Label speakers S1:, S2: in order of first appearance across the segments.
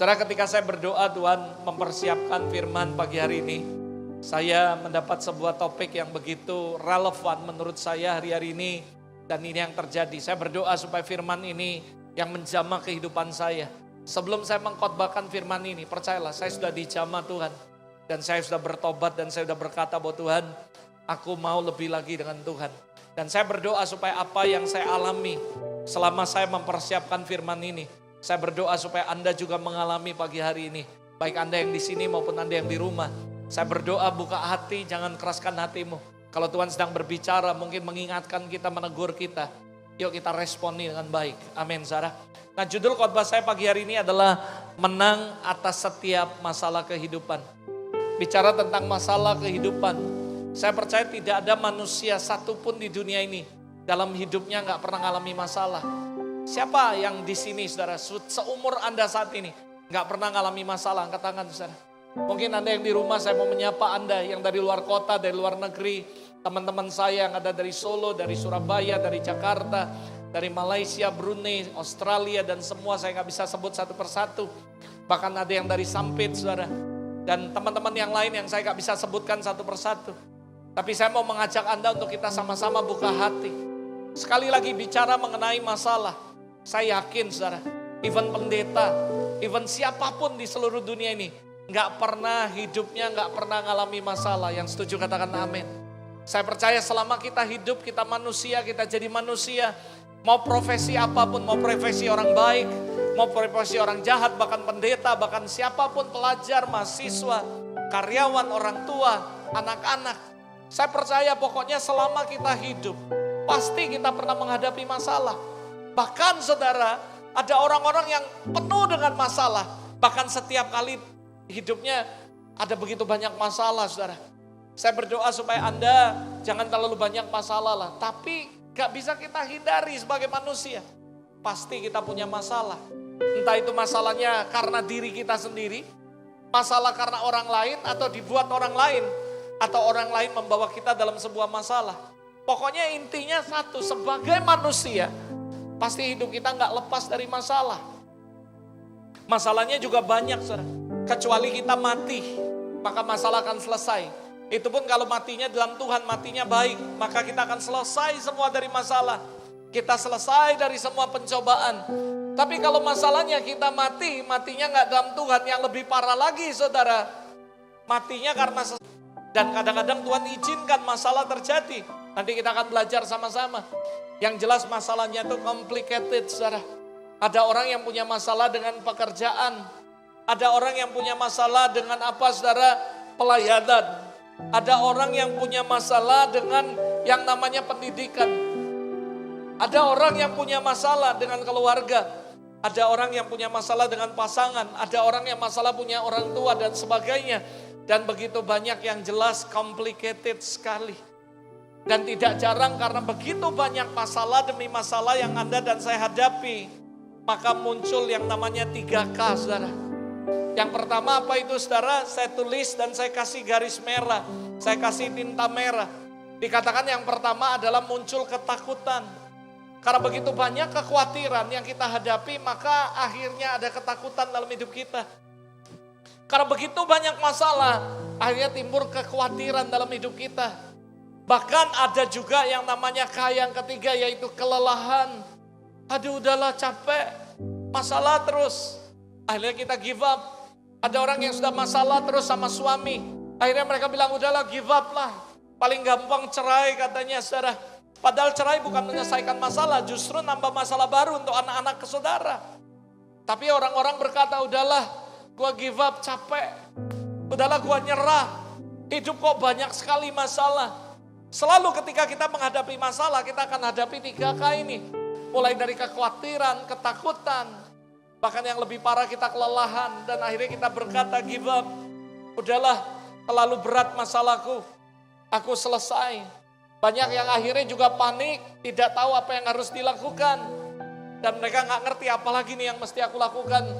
S1: Saudara, ketika saya berdoa Tuhan mempersiapkan firman pagi hari ini, saya mendapat sebuah topik yang begitu relevan menurut saya hari-hari ini. Dan ini yang terjadi. Saya berdoa supaya firman ini yang menjamah kehidupan saya. Sebelum saya mengkhotbahkan firman ini, percayalah saya sudah dijamah Tuhan. Dan saya sudah bertobat dan saya sudah berkata bahwa Tuhan, aku mau lebih lagi dengan Tuhan. Dan saya berdoa supaya apa yang saya alami selama saya mempersiapkan firman ini, saya berdoa supaya Anda juga mengalami pagi hari ini. Baik Anda yang di sini maupun Anda yang di rumah. Saya berdoa buka hati, jangan keraskan hatimu. Kalau Tuhan sedang berbicara, mungkin mengingatkan kita, menegur kita. Yuk kita responi dengan baik. Amin, saudara. Nah, judul khotbah saya pagi hari ini adalah menang atas setiap masalah kehidupan. Bicara tentang masalah kehidupan, saya percaya tidak ada manusia satupun di dunia ini dalam hidupnya nggak pernah mengalami masalah. Siapa yang di sini, saudara, seumur Anda saat ini nggak pernah mengalami masalah? Angkat tangan, saudara. Mungkin Anda yang di rumah, saya mau menyapa Anda yang dari luar kota, dari luar negeri. Teman-teman saya yang ada dari Solo, dari Surabaya, dari Jakarta, dari Malaysia, Brunei, Australia, dan semua saya nggak bisa sebut satu persatu. Bahkan ada yang dari Sampit, saudara. Dan teman-teman yang lain yang saya nggak bisa sebutkan satu persatu. Tapi saya mau mengajak Anda untuk kita sama-sama buka hati. Sekali lagi bicara mengenai masalah. Saya yakin, saudara, even pendeta, even siapapun di seluruh dunia ini, nggak pernah hidupnya nggak pernah ngalami masalah. Yang setuju katakan amin. Saya percaya selama kita hidup, kita manusia, kita jadi manusia. Mau profesi apapun, mau profesi orang baik, mau profesi orang jahat, bahkan pendeta, bahkan siapapun, pelajar, mahasiswa, karyawan, orang tua, anak-anak. Saya percaya pokoknya selama kita hidup, pasti kita pernah menghadapi masalah. Bahkan saudara, ada orang-orang yang penuh dengan masalah. Bahkan setiap kali hidupnya ada begitu banyak masalah, saudara. Saya berdoa supaya Anda jangan terlalu banyak masalah lah. Tapi gak bisa kita hindari sebagai manusia. Pasti kita punya masalah. Entah itu masalahnya karena diri kita sendiri, masalah karena orang lain, atau dibuat orang lain, atau orang lain membawa kita dalam sebuah masalah. Pokoknya intinya satu, sebagai manusia, pasti hidup kita gak lepas dari masalah. Masalahnya juga banyak, saudara. Kecuali kita mati, maka masalah akan selesai. Itu pun kalau matinya dalam Tuhan, matinya baik, maka kita akan selesai semua dari masalah. Kita selesai dari semua pencobaan. Tapi kalau masalahnya kita matinya nggak dalam Tuhan, yang lebih parah lagi, saudara, matinya karena dan kadang-kadang Tuhan izinkan masalah terjadi. Nanti kita akan belajar sama-sama. Yang jelas masalahnya itu complicated, saudara. Ada orang yang punya masalah dengan pekerjaan. Ada orang yang punya masalah dengan apa, saudara? Pelayanan. Ada orang yang punya masalah dengan yang namanya pendidikan. Ada orang yang punya masalah dengan keluarga. Ada orang yang punya masalah dengan pasangan. Ada orang yang masalah punya orang tua dan sebagainya. Dan begitu banyak yang jelas complicated sekali. Dan tidak jarang karena begitu banyak masalah demi masalah yang Anda dan saya hadapi. Maka muncul yang namanya 3K, saudara. Yang pertama apa itu, saudara? Saya tulis dan saya kasih garis merah. Saya kasih tinta merah. Dikatakan yang pertama adalah muncul ketakutan. Karena begitu banyak kekhawatiran yang kita hadapi, maka akhirnya ada ketakutan dalam hidup kita. Karena begitu banyak masalah, akhirnya timbul kekhawatiran dalam hidup kita. Bahkan ada juga yang namanya K yang ketiga, yaitu kelelahan. Aduh udahlah, capek, masalah terus. Akhirnya kita give up. Ada orang yang sudah masalah terus sama suami. Akhirnya mereka bilang udahlah, give up lah. Paling gampang cerai katanya, saudara. Padahal cerai bukan menyelesaikan masalah, justru nambah masalah baru untuk anak-anak ke saudara. Tapi orang-orang berkata udahlah, gua give up, capek. Udahlah, gua nyerah. Hidup kok banyak sekali masalah. Selalu ketika kita menghadapi masalah, kita akan hadapi 3K ini. Mulai dari kekhawatiran, ketakutan. Bahkan yang lebih parah kita kelelahan dan akhirnya kita berkata give up. Udahlah, terlalu berat masalahku. Aku selesai. Banyak yang akhirnya juga panik, tidak tahu apa yang harus dilakukan. Dan mereka gak ngerti apalagi nih yang mesti aku lakukan.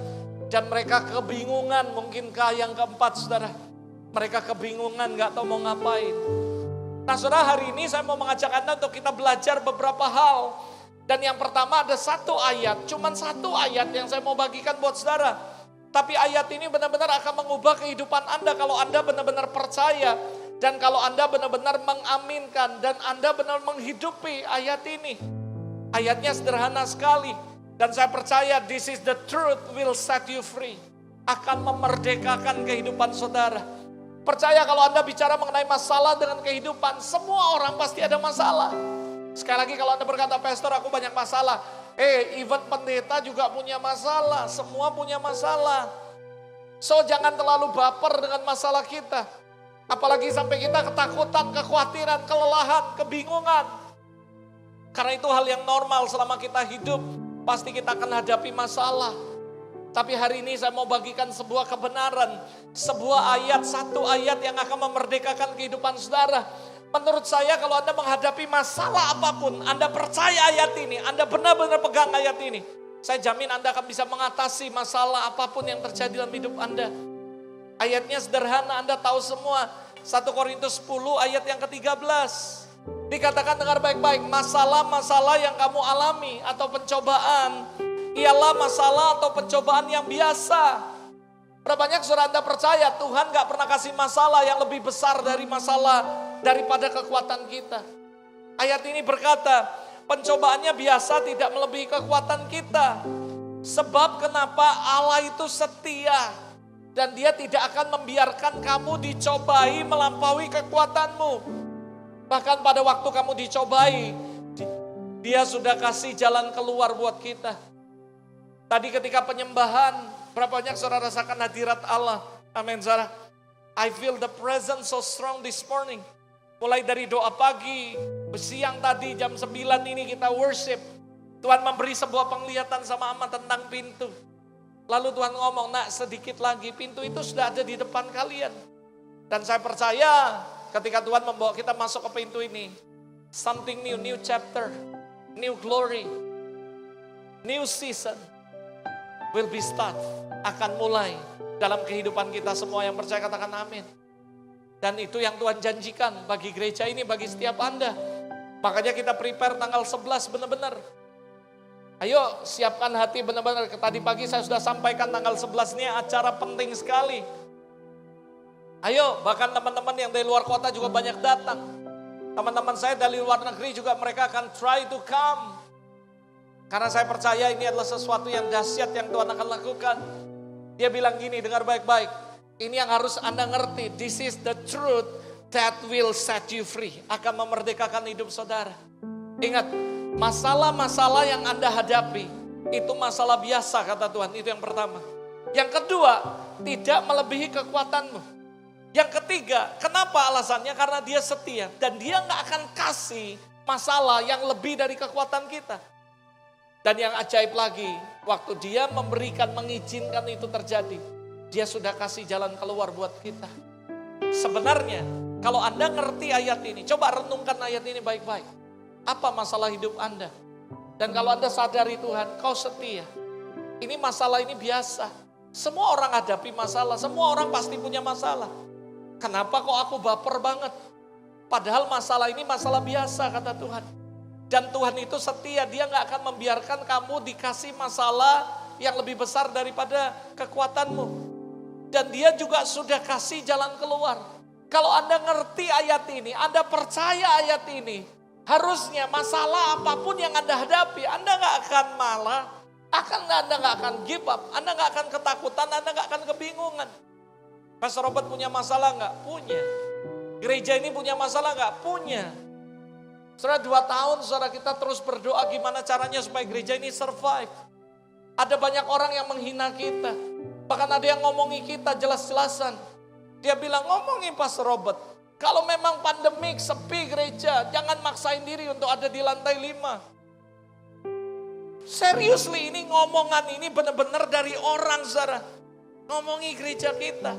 S1: Dan mereka kebingungan, mungkinkah yang keempat, saudara. Mereka kebingungan, gak tahu mau ngapain. Nah saudara, hari ini saya mau mengajak Anda untuk kita belajar beberapa hal. Dan yang pertama ada satu ayat, cuman satu ayat yang saya mau bagikan buat saudara. Tapi ayat ini benar-benar akan mengubah kehidupan Anda kalau Anda benar-benar percaya. Dan kalau Anda benar-benar mengaminkan dan Anda benar menghidupi ayat ini. Ayatnya sederhana sekali. Dan saya percaya this is the truth will set you free. Akan memerdekakan kehidupan saudara. Percaya kalau Anda bicara mengenai masalah dengan kehidupan, semua orang pasti ada masalah. Sekali lagi kalau Anda berkata, pastor aku banyak masalah. Even pendeta juga punya masalah. Semua punya masalah. So jangan terlalu baper dengan masalah kita. Apalagi sampai kita ketakutan, kekhawatiran, kelelahan, kebingungan. Karena itu hal yang normal selama kita hidup. Pasti kita akan hadapi masalah. Tapi hari ini saya mau bagikan sebuah kebenaran. Sebuah ayat, satu ayat yang akan memerdekakan kehidupan saudara. Menurut saya kalau Anda menghadapi masalah apapun, Anda percaya ayat ini, Anda benar-benar pegang ayat ini. Saya jamin Anda akan bisa mengatasi masalah apapun yang terjadi dalam hidup Anda. Ayatnya sederhana, Anda tahu semua. 1 Korintus 10 ayat yang ke-13. Dikatakan dengar baik-baik, masalah-masalah yang kamu alami atau pencobaan ialah masalah atau pencobaan yang biasa. Berapa banyak saudara Anda percaya Tuhan gak pernah kasih masalah yang lebih besar dari masalah daripada kekuatan kita. Ayat ini berkata, pencobaannya biasa tidak melebihi kekuatan kita. Sebab kenapa Allah itu setia dan Dia tidak akan membiarkan kamu dicobai melampaui kekuatanmu. Bahkan pada waktu kamu dicobai, Dia sudah kasih jalan keluar buat kita. Tadi ketika penyembahan, berapa banyak saudara rasakan hadirat Allah. Amin saudara. I feel the presence so strong this morning. Mulai dari doa pagi, siang tadi jam 9 ini kita worship. Tuhan memberi sebuah penglihatan sama Ama tentang pintu. Lalu Tuhan ngomong, nak sedikit lagi pintu itu sudah ada di depan kalian. Dan saya percaya ketika Tuhan membawa kita masuk ke pintu ini, something new, new chapter, new glory, new season will be start, akan mulai dalam kehidupan kita semua yang percaya katakan amin. Dan itu yang Tuhan janjikan bagi gereja ini, bagi setiap Anda. Makanya kita prepare tanggal 11 benar-benar. Ayo siapkan hati benar-benar. Tadi pagi saya sudah sampaikan tanggal 11 ini acara penting sekali. Ayo bahkan teman-teman yang dari luar kota juga banyak datang. Teman-teman saya dari luar negeri juga mereka akan try to come. Karena saya percaya ini adalah sesuatu yang dahsyat yang Tuhan akan lakukan. Dia bilang gini, dengar baik-baik. Ini yang harus Anda ngerti. This is the truth that will set you free. Akan memerdekakan hidup saudara. Ingat, masalah-masalah yang Anda hadapi, itu masalah biasa kata Tuhan. Itu yang pertama. Yang kedua, tidak melebihi kekuatanmu. Yang ketiga, kenapa alasannya? Karena Dia setia. Dan Dia gak akan kasih masalah yang lebih dari kekuatan kita. Dan yang ajaib lagi, waktu Dia memberikan, mengizinkan itu terjadi, Dia sudah kasih jalan keluar buat kita. Sebenarnya, kalau Anda ngerti ayat ini, coba renungkan ayat ini baik-baik. Apa masalah hidup Anda? Dan kalau Anda sadari Tuhan, Kau setia. Ini masalah ini biasa. Semua orang hadapi masalah, semua orang pasti punya masalah. Kenapa kok aku baper banget? Padahal masalah ini masalah biasa kata Tuhan. Dan Tuhan itu setia, Dia gak akan membiarkan kamu dikasih masalah yang lebih besar daripada kekuatanmu. Dan Dia juga sudah kasih jalan keluar. Kalau Anda ngerti ayat ini, Anda percaya ayat ini, harusnya masalah apapun yang Anda hadapi, Anda gak akan malah, Anda gak akan give up, Anda gak akan ketakutan, Anda gak akan kebingungan. Pastor Robert punya masalah gak? Punya. Gereja ini punya masalah gak? Punya. Saudara 2 tahun saudara kita terus berdoa gimana caranya supaya gereja ini survive. Ada banyak orang yang menghina kita. Bahkan ada yang ngomongi kita jelas-jelasan. Dia bilang ngomongin Pastor Robert. Kalau memang pandemik sepi gereja, jangan maksain diri untuk ada di lantai 5. Seriously ini ngomongan ini benar-benar dari orang saudara. Ngomongi gereja kita.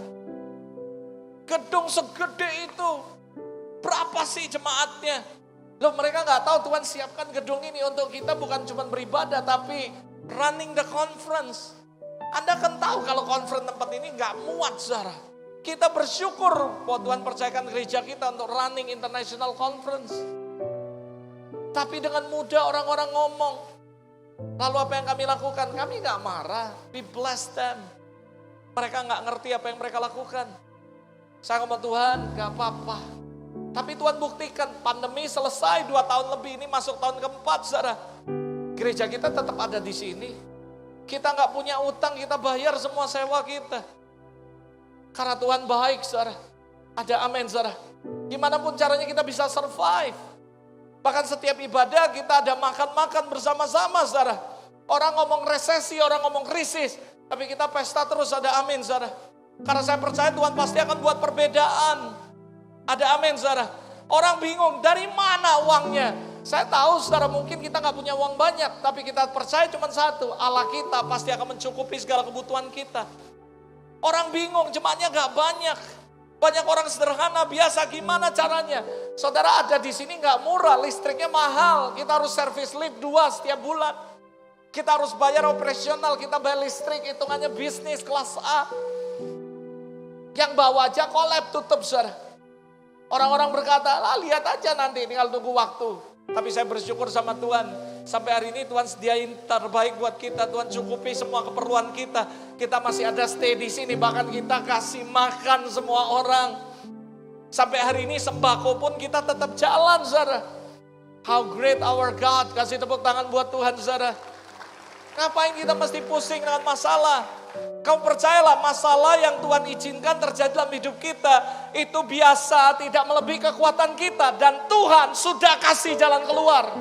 S1: Gedung segede itu. Berapa sih jemaatnya? Loh mereka gak tahu Tuhan siapkan gedung ini untuk kita bukan cuma beribadah tapi running the conference. Anda kan tahu kalau conference tempat ini gak muat saudara. Kita bersyukur bahwa Tuhan percayakan gereja kita untuk running international conference. Tapi dengan mudah orang-orang ngomong. Lalu apa yang kami lakukan? Kami gak marah, we bless them. Mereka nggak ngerti apa yang mereka lakukan. Saya ngomong, Tuhan gak apa-apa. Tapi Tuhan buktikan, pandemi selesai 2 tahun lebih, ini masuk tahun keempat, saudara. Gereja kita tetap ada di sini. Kita nggak punya utang, kita bayar semua sewa kita. Karena Tuhan baik, saudara. Ada amin, saudara. Gimana pun caranya kita bisa survive. Bahkan setiap ibadah kita ada makan-makan bersama-sama, saudara. Orang ngomong resesi, orang ngomong krisis. Tapi kita pesta terus, ada amin, saudara. Karena saya percaya Tuhan pasti akan buat perbedaan. Ada amin, saudara. Orang bingung, dari mana uangnya? Saya tahu, saudara, mungkin kita gak punya uang banyak. Tapi kita percaya cuma satu, Allah kita pasti akan mencukupi segala kebutuhan kita. Orang bingung, jemaatnya gak banyak. Banyak orang sederhana, biasa, gimana caranya? Saudara, ada di sini gak murah, listriknya mahal. Kita harus servis lift 2 setiap bulan. Kita harus bayar operasional, kita bayar listrik, hitungannya bisnis kelas A. Yang bawa aja kolab tutup, saudara. Orang-orang berkata, lah lihat aja nanti, tinggal tunggu waktu. Tapi saya bersyukur sama Tuhan. Sampai hari ini Tuhan sediain terbaik buat kita. Tuhan cukupi semua keperluan kita. Kita masih ada stay di sini. Bahkan kita kasih makan semua orang. Sampai hari ini sembako pun kita tetap jalan, saudara. How great our God. Kasih tepuk tangan buat Tuhan, saudara. Ngapain kita mesti pusing dengan masalah? Kamu percayalah, masalah yang Tuhan izinkan terjadi dalam hidup kita itu biasa, tidak melebihi kekuatan kita, dan Tuhan sudah kasih jalan keluar.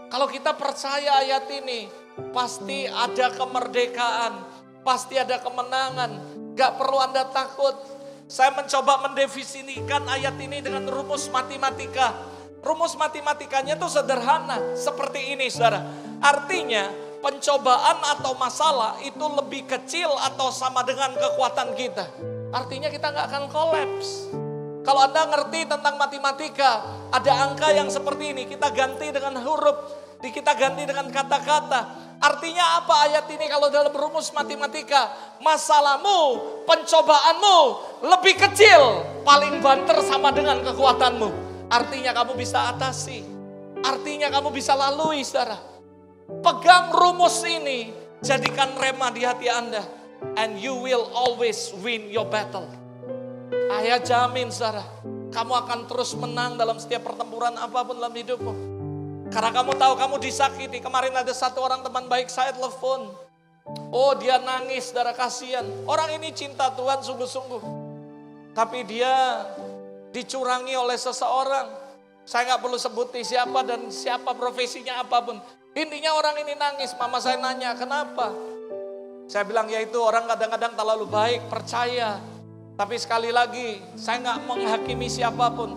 S1: Kalau kita percaya ayat ini, pasti ada kemerdekaan, pasti ada kemenangan. Gak perlu Anda takut. Saya mencoba mendefinisikan ayat ini dengan rumus matematika. Rumus matematikanya itu sederhana, seperti ini, saudara. Artinya pencobaan atau masalah itu lebih kecil atau sama dengan kekuatan kita. Artinya kita nggak akan kolaps. Kalau Anda ngerti tentang matematika, ada angka yang seperti ini, kita ganti dengan huruf, kita ganti dengan kata-kata. Artinya apa ayat ini kalau dalam rumus matematika? Masalahmu, pencobaanmu lebih kecil, paling banter sama dengan kekuatanmu. Artinya kamu bisa atasi. Artinya kamu bisa lalui, saudara. Pegang rumus ini, jadikan rema di hati Anda. And you will always win your battle. Ayah jamin, saudara, kamu akan terus menang dalam setiap pertempuran apapun dalam hidupmu. Karena kamu tahu kamu disakiti. Kemarin ada satu orang teman baik saya telepon. Oh, dia nangis, saudara, kasihan. Orang ini cinta Tuhan sungguh-sungguh. Tapi dia dicurangi oleh seseorang. Saya gak perlu sebutin siapa dan siapa profesinya apapun. Intinya orang ini nangis. Mama saya nanya, kenapa? Saya bilang, ya itu orang kadang-kadang terlalu baik, percaya. Tapi sekali lagi, saya gak menghakimi siapapun.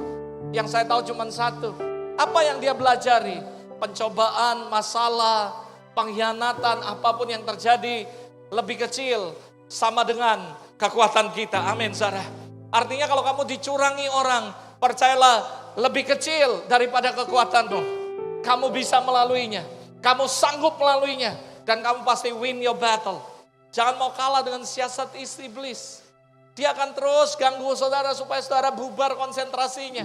S1: Yang saya tahu cuma satu. Apa yang dia belajari? Pencobaan, masalah, pengkhianatan, apapun yang terjadi lebih kecil sama dengan kekuatan kita. Amin, saudara. Artinya kalau kamu dicurangi orang, percayalah lebih kecil daripada kekuatanmu. Kamu bisa melaluinya. Kamu sanggup melaluinya. Dan kamu pasti win your battle. Jangan mau kalah dengan siasat iblis. Dia akan terus ganggu saudara supaya saudara bubar konsentrasinya.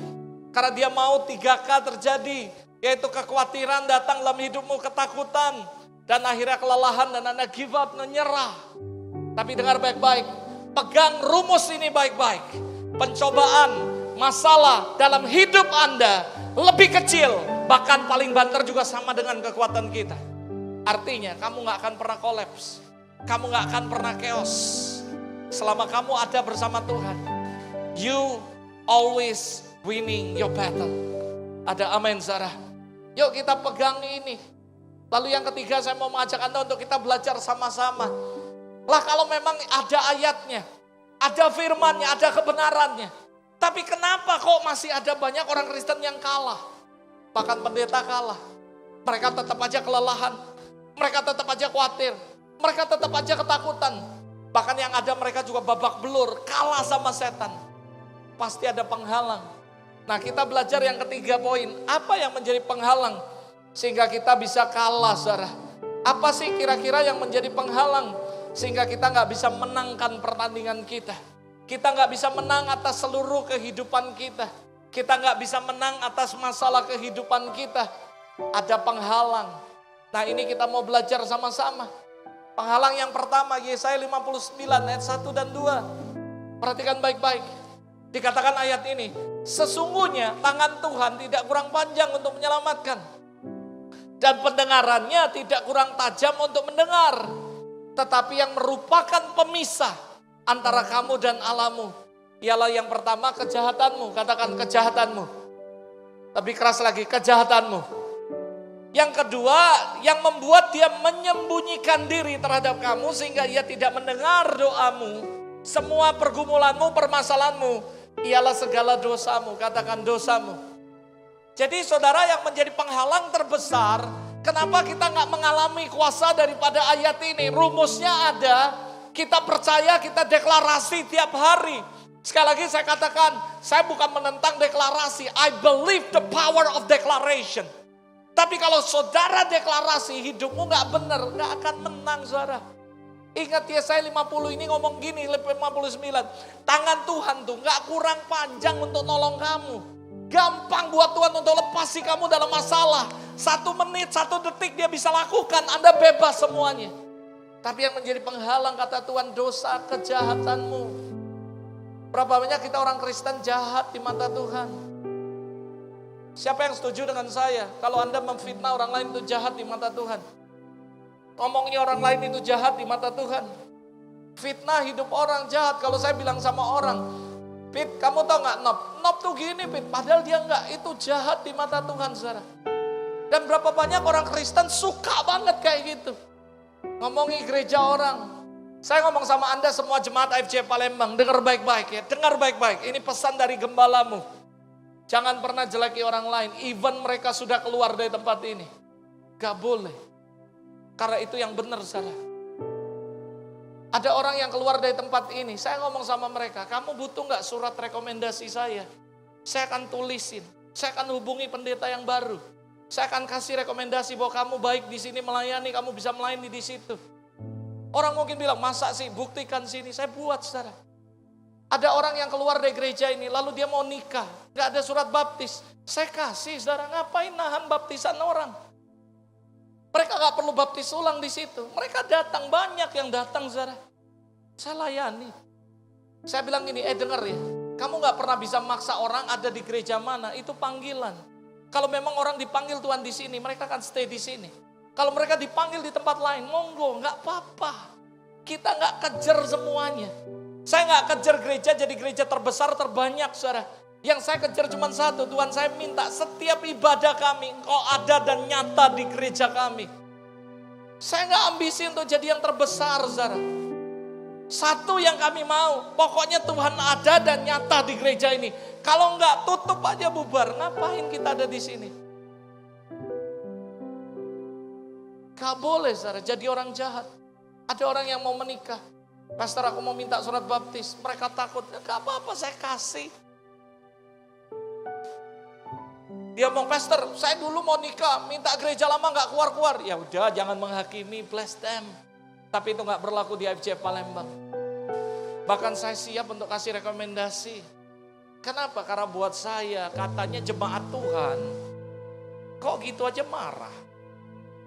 S1: Karena dia mau 3K terjadi. Yaitu kekhawatiran datang dalam hidupmu, ketakutan. Dan akhirnya kelelahan dan Anda give up, menyerah. Tapi dengar baik-baik. Pegang rumus ini baik-baik. Pencobaan, masalah dalam hidup Anda lebih kecil. Bahkan paling banter juga sama dengan kekuatan kita. Artinya kamu gak akan pernah kolaps. Kamu gak akan pernah chaos. Selama kamu ada bersama Tuhan. You always winning your battle. Ada amin, saudara. Yuk kita pegang ini. Lalu yang ketiga saya mau mengajak Anda untuk kita belajar sama-sama. Lah kalau memang ada ayatnya, ada firmannya, ada kebenarannya. Tapi kenapa kok masih ada banyak orang Kristen yang kalah? Bahkan pendeta kalah. Mereka tetap aja kelelahan. Mereka tetap aja khawatir. Mereka tetap aja ketakutan. Bahkan yang ada mereka juga babak belur, kalah sama setan. Pasti ada penghalang. Nah kita belajar yang ketiga poin. Apa yang menjadi penghalang? Sehingga kita bisa kalah, saudara. Apa sih kira-kira yang menjadi penghalang? Sehingga kita gak bisa menangkan pertandingan kita. Kita gak bisa menang atas seluruh kehidupan kita. Kita gak bisa menang atas masalah kehidupan kita. Ada penghalang. Nah ini kita mau belajar sama-sama. Penghalang yang pertama, Yesaya 59 ayat 1 dan 2. Perhatikan baik-baik. Dikatakan ayat ini, sesungguhnya tangan Tuhan tidak kurang panjang untuk menyelamatkan. Dan pendengarannya tidak kurang tajam untuk mendengar. Tetapi yang merupakan pemisah antara kamu dan Allahmu, ialah yang pertama kejahatanmu. Katakan kejahatanmu. Lebih keras lagi, kejahatanmu. Yang kedua, yang membuat dia menyembunyikan diri terhadap kamu sehingga ia tidak mendengar doamu. Semua pergumulanmu, permasalahanmu, ialah segala dosamu. Katakan dosamu. Jadi saudara, yang menjadi penghalang terbesar, kenapa kita nggak mengalami kuasa daripada ayat ini? Rumusnya ada, kita percaya, kita deklarasi tiap hari. Sekali lagi saya katakan, saya bukan menentang deklarasi. I believe the power of declaration. Tapi kalau saudara deklarasi, hidupmu nggak benar, nggak akan menang saudara. Ingat Yesaya 50 ini ngomong gini, 59. Tangan Tuhan tuh nggak kurang panjang untuk nolong kamu. Gampang buat Tuhan untuk lepasi kamu dalam masalah. 1 menit, 1 detik dia bisa lakukan, Anda bebas semuanya. Tapi yang menjadi penghalang kata Tuhan, dosa kejahatanmu. Berapa banyak kita orang Kristen jahat di mata Tuhan? Siapa yang setuju dengan saya? Kalau Anda memfitnah orang lain itu jahat di mata Tuhan. Ngomongnya orang lain itu jahat di mata Tuhan. Fitnah hidup orang jahat. Kalau saya bilang sama orang, Pit, kamu tau gak Nob tuh gini Pit, padahal dia gak, itu jahat di mata Tuhan saudara. Dan berapa banyak orang Kristen suka banget kayak gitu. Ngomongi gereja orang. Saya ngomong sama Anda semua jemaat AFC Palembang, dengar baik-baik ya, dengar baik-baik. Ini pesan dari gembalamu. Jangan pernah jeleki orang lain, even mereka sudah keluar dari tempat ini. Gak boleh. Karena itu yang benar saudara. Ada orang yang keluar dari tempat ini, saya ngomong sama mereka, kamu butuh gak surat rekomendasi saya? Saya akan tulisin, saya akan hubungi pendeta yang baru. Saya akan kasih rekomendasi bahwa kamu baik di sini melayani, kamu bisa melayani di situ. Orang mungkin bilang, masa sih buktikan sini, saya buat saudara. Ada orang yang keluar dari gereja ini, lalu dia mau nikah, gak ada surat baptis. Saya kasih saudara, ngapain nahan baptisan orang? Mereka gak perlu baptis ulang di situ. Mereka datang, banyak yang datang saudara. Saya layani. Saya bilang gini, dengar ya. Kamu gak pernah bisa maksa orang ada di gereja mana. Itu panggilan. Kalau memang orang dipanggil Tuhan di sini, mereka akan stay di sini. Kalau mereka dipanggil di tempat lain, monggo, gak apa-apa. Kita gak kejar semuanya. Saya gak kejar gereja jadi gereja terbesar, terbanyak saudara. Yang saya kejar cuma satu, Tuhan saya minta setiap ibadah kami, Engkau ada dan nyata di gereja kami. Saya gak ambisi untuk jadi yang terbesar, saudara. Satu yang kami mau, pokoknya Tuhan ada dan nyata di gereja ini. Kalau enggak, tutup aja bubar. Ngapain kita ada di sini? Gak boleh, saudara, jadi orang jahat. Ada orang yang mau menikah. Pastor, aku mau minta surat baptis. Mereka takut, gak apa-apa, saya kasih. Dia ngomong, Pastor, saya dulu mau nikah, minta gereja lama gak keluar-keluar. Ya udah, jangan menghakimi, bless them. Tapi itu gak berlaku di AFC Palembang. Bahkan saya siap untuk kasih rekomendasi. Kenapa? Karena buat saya, katanya jemaat Tuhan, kok gitu aja marah.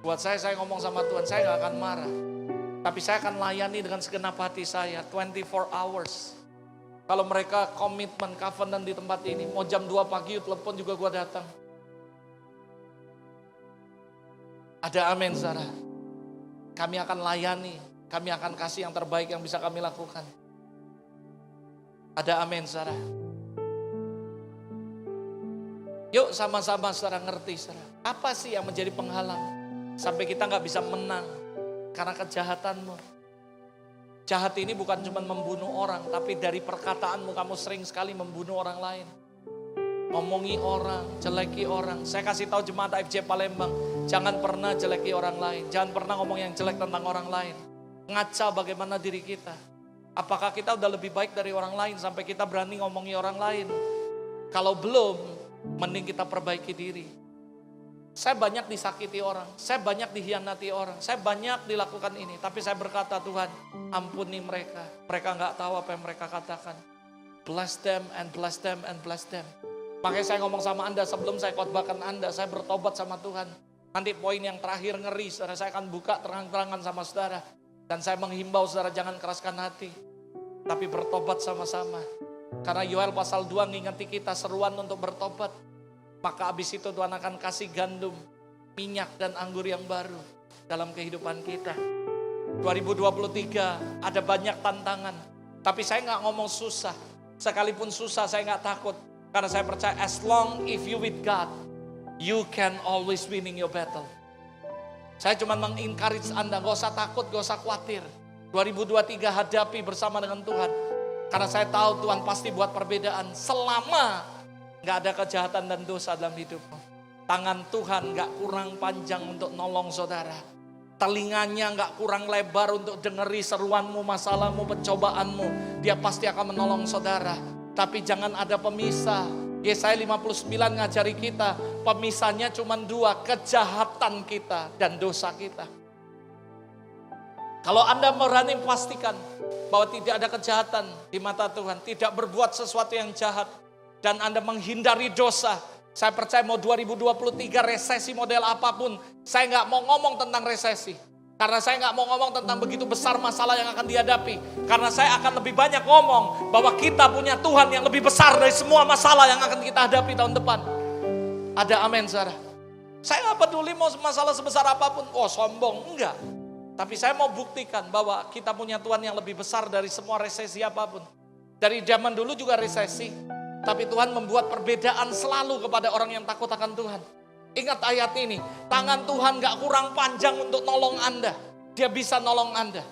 S1: Buat saya ngomong sama Tuhan, saya gak akan marah. Tapi saya akan layani dengan segenap hati saya, 24 hours. Kalau mereka komitmen, covenant di tempat ini, mau jam 2 pagi telepon juga gue datang. Ada amin saudara. Kami akan layani, kami akan kasih yang terbaik yang bisa kami lakukan. Ada amin saudara. Yuk sama-sama saudara ngerti saudara. Apa sih yang menjadi penghalang? Sampai kita gak bisa menang karena kejahatanmu. Jahat ini bukan cuma membunuh orang, tapi dari perkataanmu kamu sering sekali membunuh orang lain. Ngomongi orang, jeleki orang. Saya kasih tahu jemaat AFC Palembang, jangan pernah jeleki orang lain. Jangan pernah ngomong yang jelek tentang orang lain. Ngaca bagaimana diri kita. Apakah kita udah lebih baik dari orang lain sampai kita berani ngomongi orang lain? Kalau belum, mending kita perbaiki diri. Saya banyak disakiti orang, saya banyak dihianati orang, saya banyak dilakukan ini. Tapi saya berkata, Tuhan ampuni mereka. Mereka gak tahu apa yang mereka katakan. Bless them and bless them and bless them. Makanya saya ngomong sama Anda sebelum saya khotbahkan Anda, saya bertobat sama Tuhan. Nanti poin yang terakhir ngeri, saudara, saya akan buka terang-terangan sama saudara. Dan saya menghimbau saudara jangan keraskan hati, tapi bertobat sama-sama. Karena Yoel pasal 2 ngingati kita seruan untuk bertobat. Maka habis itu Tuhan akan kasih gandum, minyak dan anggur yang baru dalam kehidupan kita. 2023 ada banyak tantangan. Tapi saya gak ngomong susah. Sekalipun susah saya gak takut. Karena saya percaya as long if you with God, you can always winning your battle. Saya cuma mengencourage Anda, gak usah takut, gak usah khawatir. 2023 hadapi bersama dengan Tuhan. Karena saya tahu Tuhan pasti buat perbedaan selama gak ada kejahatan dan dosa dalam hidupmu. Tangan Tuhan gak kurang panjang untuk nolong saudara. Telinganya gak kurang lebar untuk dengeri seruanmu, masalahmu, pencobaanmu. Dia pasti akan menolong saudara. Tapi jangan ada pemisah. Yesaya 59 ngajari kita, pemisahnya cuma 2, kejahatan kita dan dosa kita. Kalau Anda berani pastikan bahwa tidak ada kejahatan di mata Tuhan, tidak berbuat sesuatu yang jahat, dan Anda menghindari dosa, saya percaya mau 2023 resesi model apapun, saya nggak mau ngomong tentang resesi. Karena saya nggak mau ngomong tentang begitu besar masalah yang akan dihadapi. Karena saya akan lebih banyak ngomong bahwa kita punya Tuhan yang lebih besar dari semua masalah yang akan kita hadapi tahun depan. Ada amin saudara. Saya nggak peduli mau masalah sebesar apapun. Oh sombong, enggak. Tapi saya mau buktikan bahwa kita punya Tuhan yang lebih besar dari semua resesi apapun. Dari zaman dulu juga resesi. Tapi Tuhan membuat perbedaan selalu kepada orang yang takut akan Tuhan. Ingat ayat ini, tangan Tuhan gak kurang panjang untuk nolong Anda. Dia bisa nolong Anda.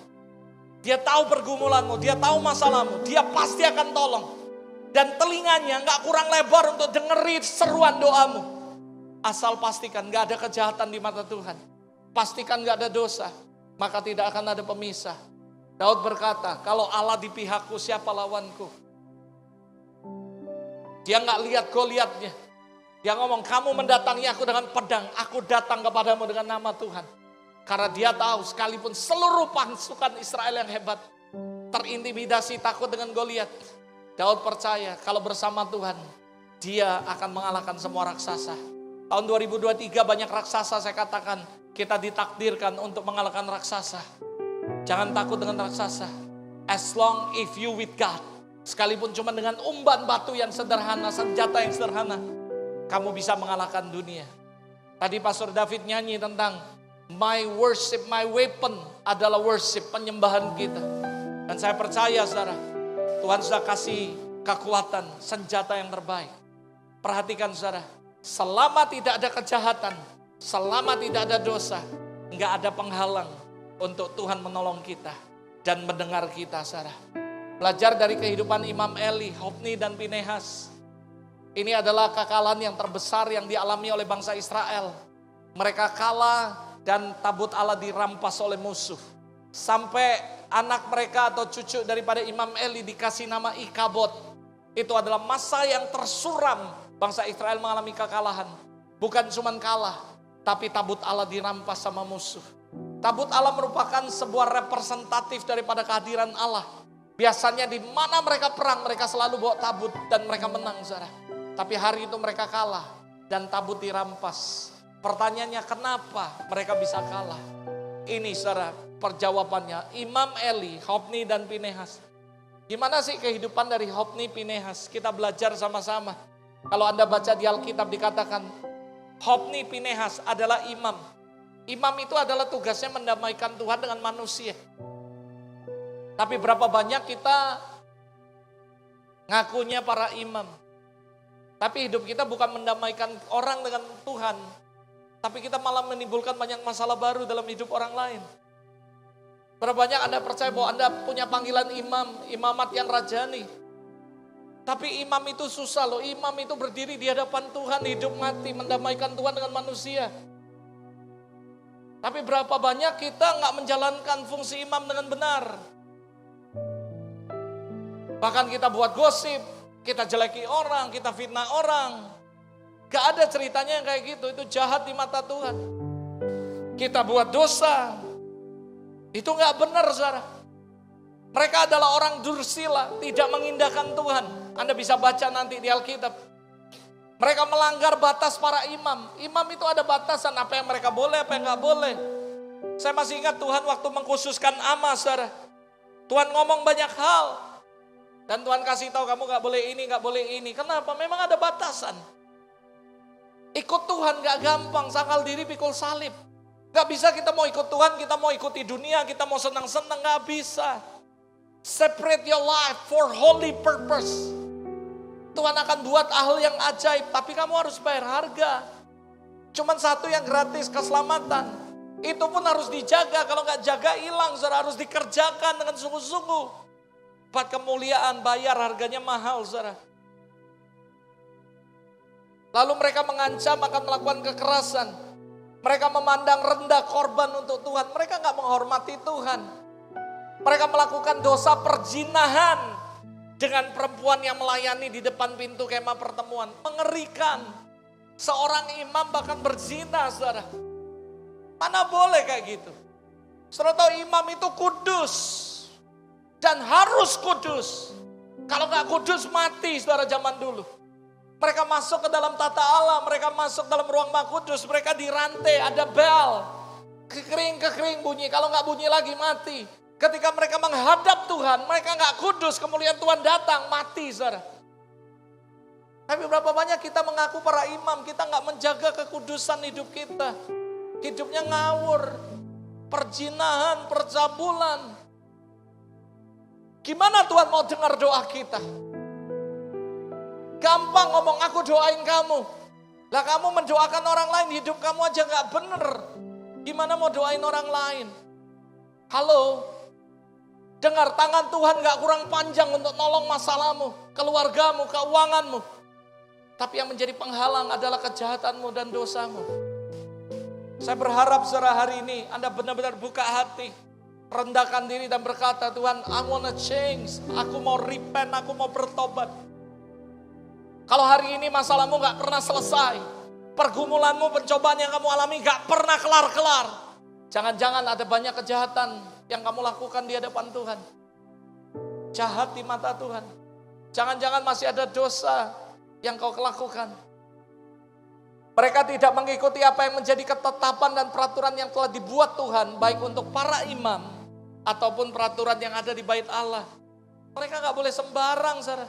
S1: Dia tahu pergumulanmu, dia tahu masalahmu, dia pasti akan tolong. Dan telinganya gak kurang lebar untuk dengerin seruan doamu. Asal pastikan gak ada kejahatan di mata Tuhan. Pastikan gak ada dosa, maka tidak akan ada pemisah. Daud berkata, kalau Allah di pihakku siapa lawanku? Dia gak lihat Goliatnya. Dia ngomong, kamu mendatangi aku dengan pedang, aku datang kepadamu dengan nama Tuhan. Karena dia tahu sekalipun seluruh pasukan Israel yang hebat terintimidasi takut dengan Goliat, Daud percaya kalau bersama Tuhan, dia akan mengalahkan semua raksasa. Tahun 2023 banyak raksasa, saya katakan kita ditakdirkan untuk mengalahkan raksasa. Jangan takut dengan raksasa. As long if you with God, sekalipun cuma dengan umban batu yang sederhana, senjata yang sederhana, kamu bisa mengalahkan dunia. Tadi Pastor David nyanyi tentang my worship, my weapon adalah worship, penyembahan kita. Dan saya percaya saudara, Tuhan sudah kasih kekuatan, senjata yang terbaik. Perhatikan saudara, selama tidak ada kejahatan, selama tidak ada dosa, enggak ada penghalang untuk Tuhan menolong kita dan mendengar kita saudara. Belajar dari kehidupan Imam Eli, Hofni dan Pinehas. Ini adalah kekalahan yang terbesar yang dialami oleh bangsa Israel. Mereka kalah dan tabut Allah dirampas oleh musuh. Sampai anak mereka atau cucu daripada Imam Eli dikasih nama Ikabod. Itu adalah masa yang tersuram bangsa Israel mengalami kekalahan. Bukan cuma kalah, tapi tabut Allah dirampas sama musuh. Tabut Allah merupakan sebuah representatif daripada kehadiran Allah. Biasanya di mana mereka perang, mereka selalu bawa tabut dan mereka menang saudara. Tapi hari itu mereka kalah dan tabut dirampas. Pertanyaannya kenapa mereka bisa kalah? Ini saudara perjawabannya. Imam Eli, Hofni dan Pinehas. Gimana sih kehidupan dari Hofni, Pinehas? Kita belajar sama-sama. Kalau Anda baca di Alkitab dikatakan Hofni, Pinehas adalah imam. Imam itu adalah tugasnya mendamaikan Tuhan dengan manusia. Tapi berapa banyak kita ngakunya para imam. Tapi hidup kita bukan mendamaikan orang dengan Tuhan. Tapi kita malah menimbulkan banyak masalah baru dalam hidup orang lain. Berapa banyak Anda percaya bahwa Anda punya panggilan imam, imamat yang rajani. Tapi imam itu susah loh. Imam itu berdiri di hadapan Tuhan, hidup mati, mendamaikan Tuhan dengan manusia. Tapi berapa banyak kita gak menjalankan fungsi imam dengan benar. Bahkan kita buat gosip. Kita jeleki orang, kita fitnah orang. Gak ada ceritanya yang kayak gitu, itu jahat di mata Tuhan. Kita buat dosa, itu gak benar saudara. Mereka adalah orang dursila, tidak mengindahkan Tuhan. Anda bisa baca nanti di Alkitab. Mereka melanggar batas para imam. Imam itu ada batasan, apa yang mereka boleh, apa yang gak boleh. Saya masih ingat Tuhan waktu mengkhususkan Ama, saudara. Tuhan ngomong banyak hal. Dan Tuhan kasih tahu kamu gak boleh ini, gak boleh ini. Kenapa? Memang ada batasan. Ikut Tuhan gak gampang, sangkal diri pikul salib. Gak bisa kita mau ikut Tuhan, kita mau ikuti dunia, kita mau senang-senang, gak bisa. Separate your life for holy purpose. Tuhan akan buat hal yang ajaib, tapi kamu harus bayar harga. Cuman satu yang gratis, keselamatan. Itu pun harus dijaga, kalau gak jaga hilang, saudara. Harus dikerjakan dengan sungguh-sungguh. Buat kemuliaan, bayar harganya mahal, saudara. Lalu mereka mengancam akan melakukan kekerasan. Mereka memandang rendah korban untuk Tuhan. Mereka gak menghormati Tuhan. Mereka melakukan dosa perzinahan dengan perempuan yang melayani di depan pintu kemah pertemuan. Mengerikan. Seorang imam bahkan berzina, saudara. Mana boleh kayak gitu. Saudara tahu imam itu kudus. Dan harus kudus. Kalau gak kudus mati, saudara, zaman dulu. Mereka masuk ke dalam tata Allah. Mereka masuk dalam ruang Maha Kudus. Mereka dirantai, ada bel. Kekering bunyi. Kalau gak bunyi lagi mati. Ketika mereka menghadap Tuhan, mereka gak kudus, kemuliaan Tuhan datang, mati, saudara. Tapi berapa banyak kita mengaku para imam, kita gak menjaga kekudusan hidup kita. Hidupnya ngawur, perzinahan, percabulan. Gimana Tuhan mau dengar doa kita? Gampang ngomong, aku doain kamu. Lah kamu mendoakan orang lain, hidup kamu aja gak bener. Gimana mau doain orang lain? Halo? Dengar, tangan Tuhan gak kurang panjang untuk nolong masalahmu, keluargamu, keuanganmu. Tapi yang menjadi penghalang adalah kejahatanmu dan dosamu. Saya berharap saudara hari ini Anda benar-benar buka hati, rendahkan diri dan berkata, Tuhan, I wanna change. Aku mau repent, aku mau bertobat. Kalau hari ini masalahmu gak pernah selesai, pergumulanmu, pencobaan yang kamu alami gak pernah kelar-kelar. Jangan-jangan ada banyak kejahatan yang kamu lakukan di hadapan Tuhan. Jahat di mata Tuhan. Jangan-jangan masih ada dosa yang kau lakukan. Mereka tidak mengikuti apa yang menjadi ketetapan dan peraturan yang telah dibuat Tuhan, baik untuk para imam ataupun peraturan yang ada di bait Allah. Mereka gak boleh sembarang, saudara.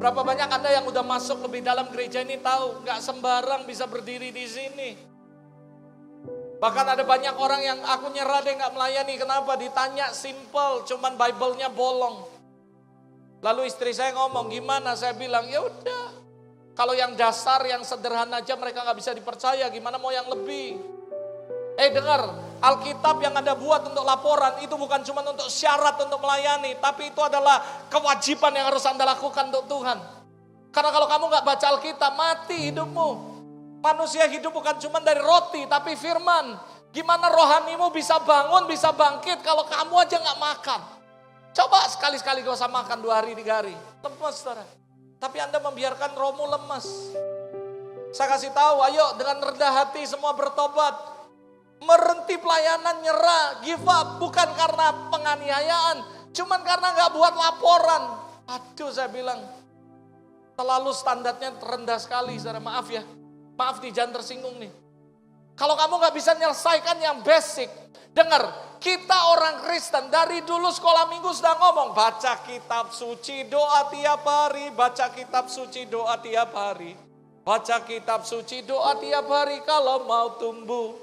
S1: Berapa banyak Anda yang udah masuk lebih dalam gereja ini tahu, gak sembarang bisa berdiri di sini. Bahkan ada banyak orang yang aku nyerah deh gak melayani. Kenapa? Ditanya simple, cuman Bible-nya bolong. Lalu istri saya ngomong, gimana? Saya bilang, ya udah. Kalau yang dasar, yang sederhana aja mereka gak bisa dipercaya, gimana mau yang lebih? Dengar, Alkitab yang Anda buat untuk laporan itu bukan cuma untuk syarat untuk melayani, tapi itu adalah kewajiban yang harus Anda lakukan untuk Tuhan. Karena kalau kamu gak baca Alkitab, mati hidupmu. Manusia hidup bukan cuma dari roti, tapi firman. Gimana rohanimu bisa bangun, bisa bangkit kalau kamu aja gak makan? Coba sekali-sekali gak usah makan 2 hari 3 hari. Lemes, saudara. Tapi Anda membiarkan rohmu lemas. Saya kasih tahu, ayo dengan rendah hati semua bertobat. Merhenti pelayanan, nyerah, give up. Bukan karena penganiayaan, cuman karena gak buat laporan. Aduh, saya bilang, terlalu standarnya rendah sekali, saudara. Maaf ya. Maaf nih, jangan tersinggung nih. Kalau kamu gak bisa menyelesaikan yang basic, dengar, kita orang Kristen dari dulu sekolah minggu sudah ngomong, baca kitab suci, doa tiap hari, baca kitab suci, doa tiap hari. Baca kitab suci, doa tiap hari kalau mau tumbuh.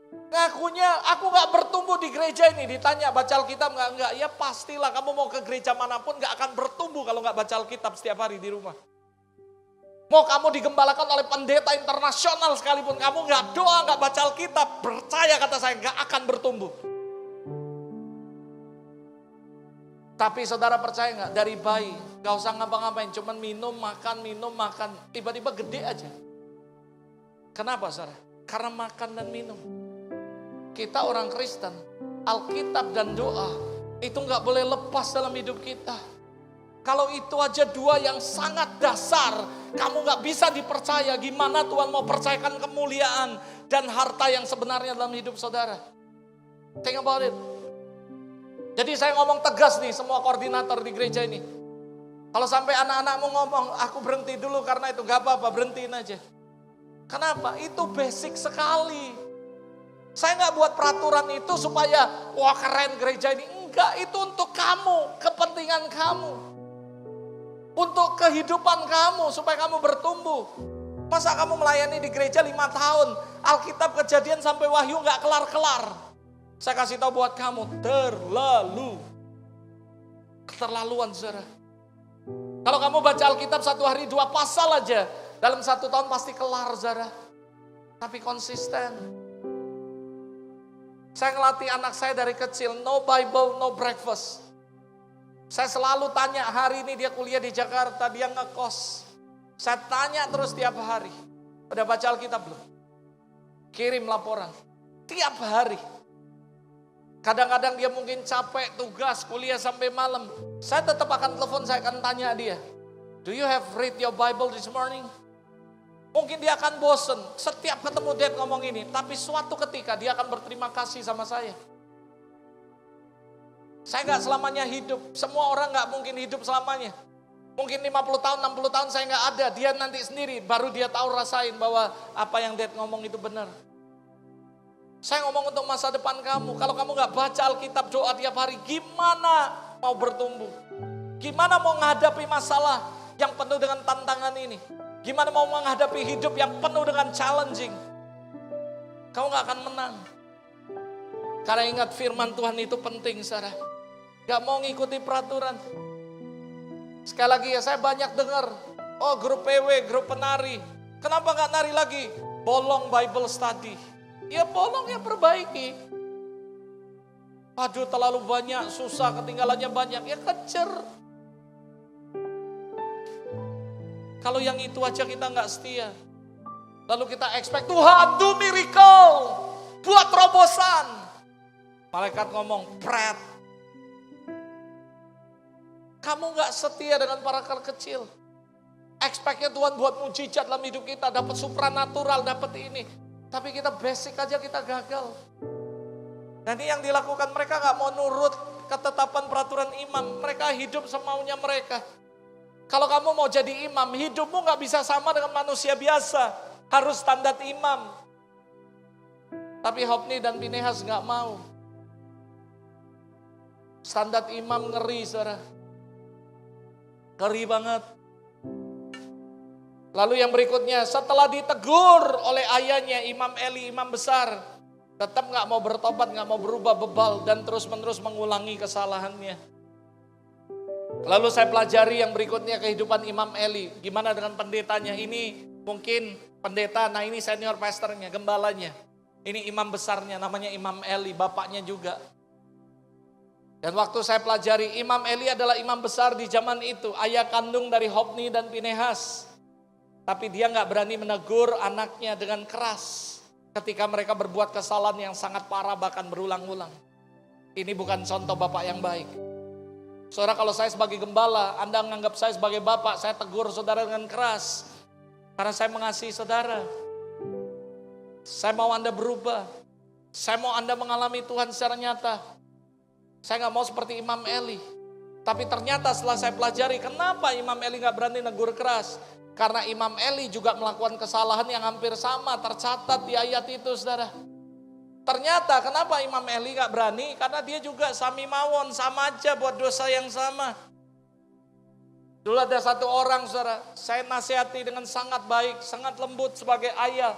S1: Ngakunya, aku gak bertumbuh di gereja ini, ditanya baca Alkitab enggak? Ya pastilah, kamu mau ke gereja manapun gak akan bertumbuh kalau gak baca Alkitab setiap hari di rumah. Mau kamu digembalakan oleh pendeta internasional sekalipun, kamu gak doa, gak baca Alkitab, percaya kata saya, gak akan bertumbuh. Tapi saudara percaya gak, dari bayi, gak usah ngapa-ngapain, cuman minum, makan, tiba-tiba gede aja. Kenapa saudara? Karena makan dan minum. Kita orang Kristen, Alkitab dan doa, itu gak boleh lepas dalam hidup kita. Kalau itu aja 2 yang sangat dasar, kamu gak bisa dipercaya, gimana Tuhan mau percayakan kemuliaan dan harta yang sebenarnya dalam hidup saudara. Think about it. Jadi saya ngomong tegas nih semua koordinator di gereja ini. Kalau sampai anak-anakmu ngomong, aku berhenti dulu karena itu, gak apa-apa, berhentiin aja. Kenapa? Itu basic sekali. Saya nggak buat peraturan itu supaya wah keren gereja ini. Enggak, itu untuk kamu, kepentingan kamu. Untuk kehidupan kamu, supaya kamu bertumbuh. Masa kamu melayani di gereja 5 tahun, Alkitab Kejadian sampai Wahyu nggak kelar-kelar. Saya kasih tahu buat kamu, keterlaluan saudara. Kalau kamu baca Alkitab 1 hari 2 pasal aja, dalam 1 tahun pasti kelar saudara. Tapi konsisten. Saya ngelatih anak saya dari kecil, no Bible, no breakfast. Saya selalu tanya, hari ini dia kuliah di Jakarta, dia ngekos. Saya tanya terus tiap hari, udah baca Alkitab belum? Kirim laporan, tiap hari. Kadang-kadang dia mungkin capek, tugas, kuliah sampai malam. Saya tetap akan telepon, saya akan tanya dia, do you have read your Bible this morning? Mungkin dia akan bosen, setiap ketemu Dad ngomong ini. Tapi suatu ketika dia akan berterima kasih sama saya. Saya gak selamanya hidup, semua orang gak mungkin hidup selamanya. Mungkin 50 tahun, 60 tahun saya gak ada, dia nanti sendiri baru dia tahu rasain bahwa apa yang Dad ngomong itu benar. Saya ngomong untuk masa depan kamu, kalau kamu gak baca Alkitab doa tiap hari, gimana mau bertumbuh? Gimana mau menghadapi masalah yang penuh dengan tantangan ini? Gimana mau menghadapi hidup yang penuh dengan challenging? Kamu gak akan menang. Karena ingat firman Tuhan itu penting, saudara. Gak mau ngikuti peraturan. Sekali lagi ya, saya banyak dengar, oh grup PW, grup penari. Kenapa gak nari lagi? Bolong Bible study. Ya bolong, ya perbaiki. Aduh terlalu banyak, susah, ketinggalannya banyak. Ya kejar. Kalau yang itu aja kita gak setia. Lalu kita expect, Tuhan do miracle. Buat terobosan. Malaikat ngomong, pret. Kamu gak setia dengan para kecil. Expect-nya Tuhan buat mujizat dalam hidup kita. Dapat supranatural, dapat ini. Tapi kita basic aja kita gagal. Dan ini yang dilakukan, mereka gak mau nurut ketetapan peraturan imam. Mereka hidup semaunya mereka. Kalau kamu mau jadi imam, hidupmu gak bisa sama dengan manusia biasa. Harus standar imam. Tapi Hofni dan Pinehas gak mau. Standar imam ngeri, saudara. Ngeri banget. Lalu yang berikutnya, setelah ditegur oleh ayahnya, Imam Eli, imam besar, tetap gak mau bertobat, gak mau berubah bebal, dan terus-menerus mengulangi kesalahannya. Lalu saya pelajari yang berikutnya kehidupan Imam Eli. Gimana dengan pendetanya? Ini mungkin pendeta, nah ini senior pastornya, gembalanya. Ini imam besarnya, namanya Imam Eli, bapaknya juga. Dan waktu saya pelajari, Imam Eli adalah imam besar di zaman itu, ayah kandung dari Hofni dan Pinehas. Tapi dia gak berani menegur anaknya dengan keras ketika mereka berbuat kesalahan yang sangat parah bahkan berulang-ulang. Ini bukan contoh bapak yang baik. Saudara, kalau saya sebagai gembala, Anda menganggap saya sebagai bapak, saya tegur saudara dengan keras. Karena saya mengasihi saudara. Saya mau Anda berubah. Saya mau Anda mengalami Tuhan secara nyata. Saya gak mau seperti Imam Eli. Tapi ternyata setelah saya pelajari, kenapa Imam Eli gak berani negur keras? Karena Imam Eli juga melakukan kesalahan yang hampir sama, tercatat di ayat itu, saudara. Ternyata kenapa Imam Eli gak berani? Karena dia juga sami mawon, sama aja buat dosa yang sama. Dulu ada satu orang, saudara, saya nasihati dengan sangat baik, sangat lembut sebagai ayah.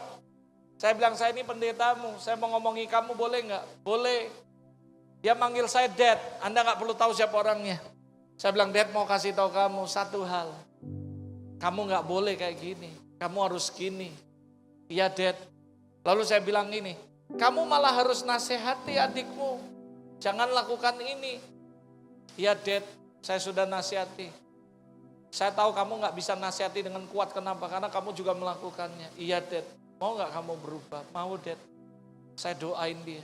S1: Saya bilang, saya ini pendetamu, saya mau ngomongi kamu boleh gak? Boleh. Dia manggil saya Dad, Anda gak perlu tahu siapa orangnya. Saya bilang, Dad mau kasih tahu kamu satu hal. Kamu gak boleh kayak gini, kamu harus gini. Iya Dad. Lalu saya bilang gini, kamu malah harus nasihati adikmu. Jangan lakukan ini. Iya Dad, saya sudah nasihati. Saya tahu kamu gak bisa nasihati dengan kuat, kenapa? Karena kamu juga melakukannya. Iya Dad, mau gak kamu berubah? Mau Dad. Saya doain dia.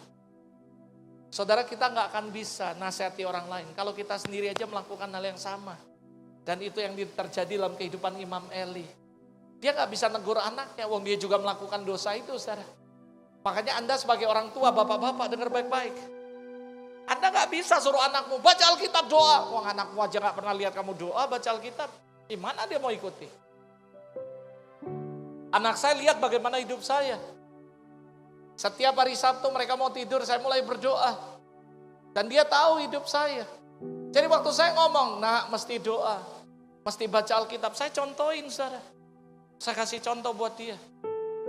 S1: Saudara, kita gak akan bisa nasihati orang lain kalau kita sendiri aja melakukan hal yang sama. Dan itu yang terjadi dalam kehidupan Imam Eli. Dia gak bisa negur anaknya, wong dia juga melakukan dosa itu, saudara. Makanya Anda sebagai orang tua, bapak-bapak dengar baik-baik. Anda gak bisa suruh anakmu, baca Alkitab doa. Wong anakmu aja gak pernah lihat kamu doa, baca Alkitab. Gimana dia mau ikuti? Anak saya lihat bagaimana hidup saya. Setiap hari Sabtu mereka mau tidur, saya mulai berdoa. Dan dia tahu hidup saya. Jadi waktu saya ngomong, nak mesti doa, mesti baca Alkitab. Saya contohin saudara. Saya kasih contoh buat dia.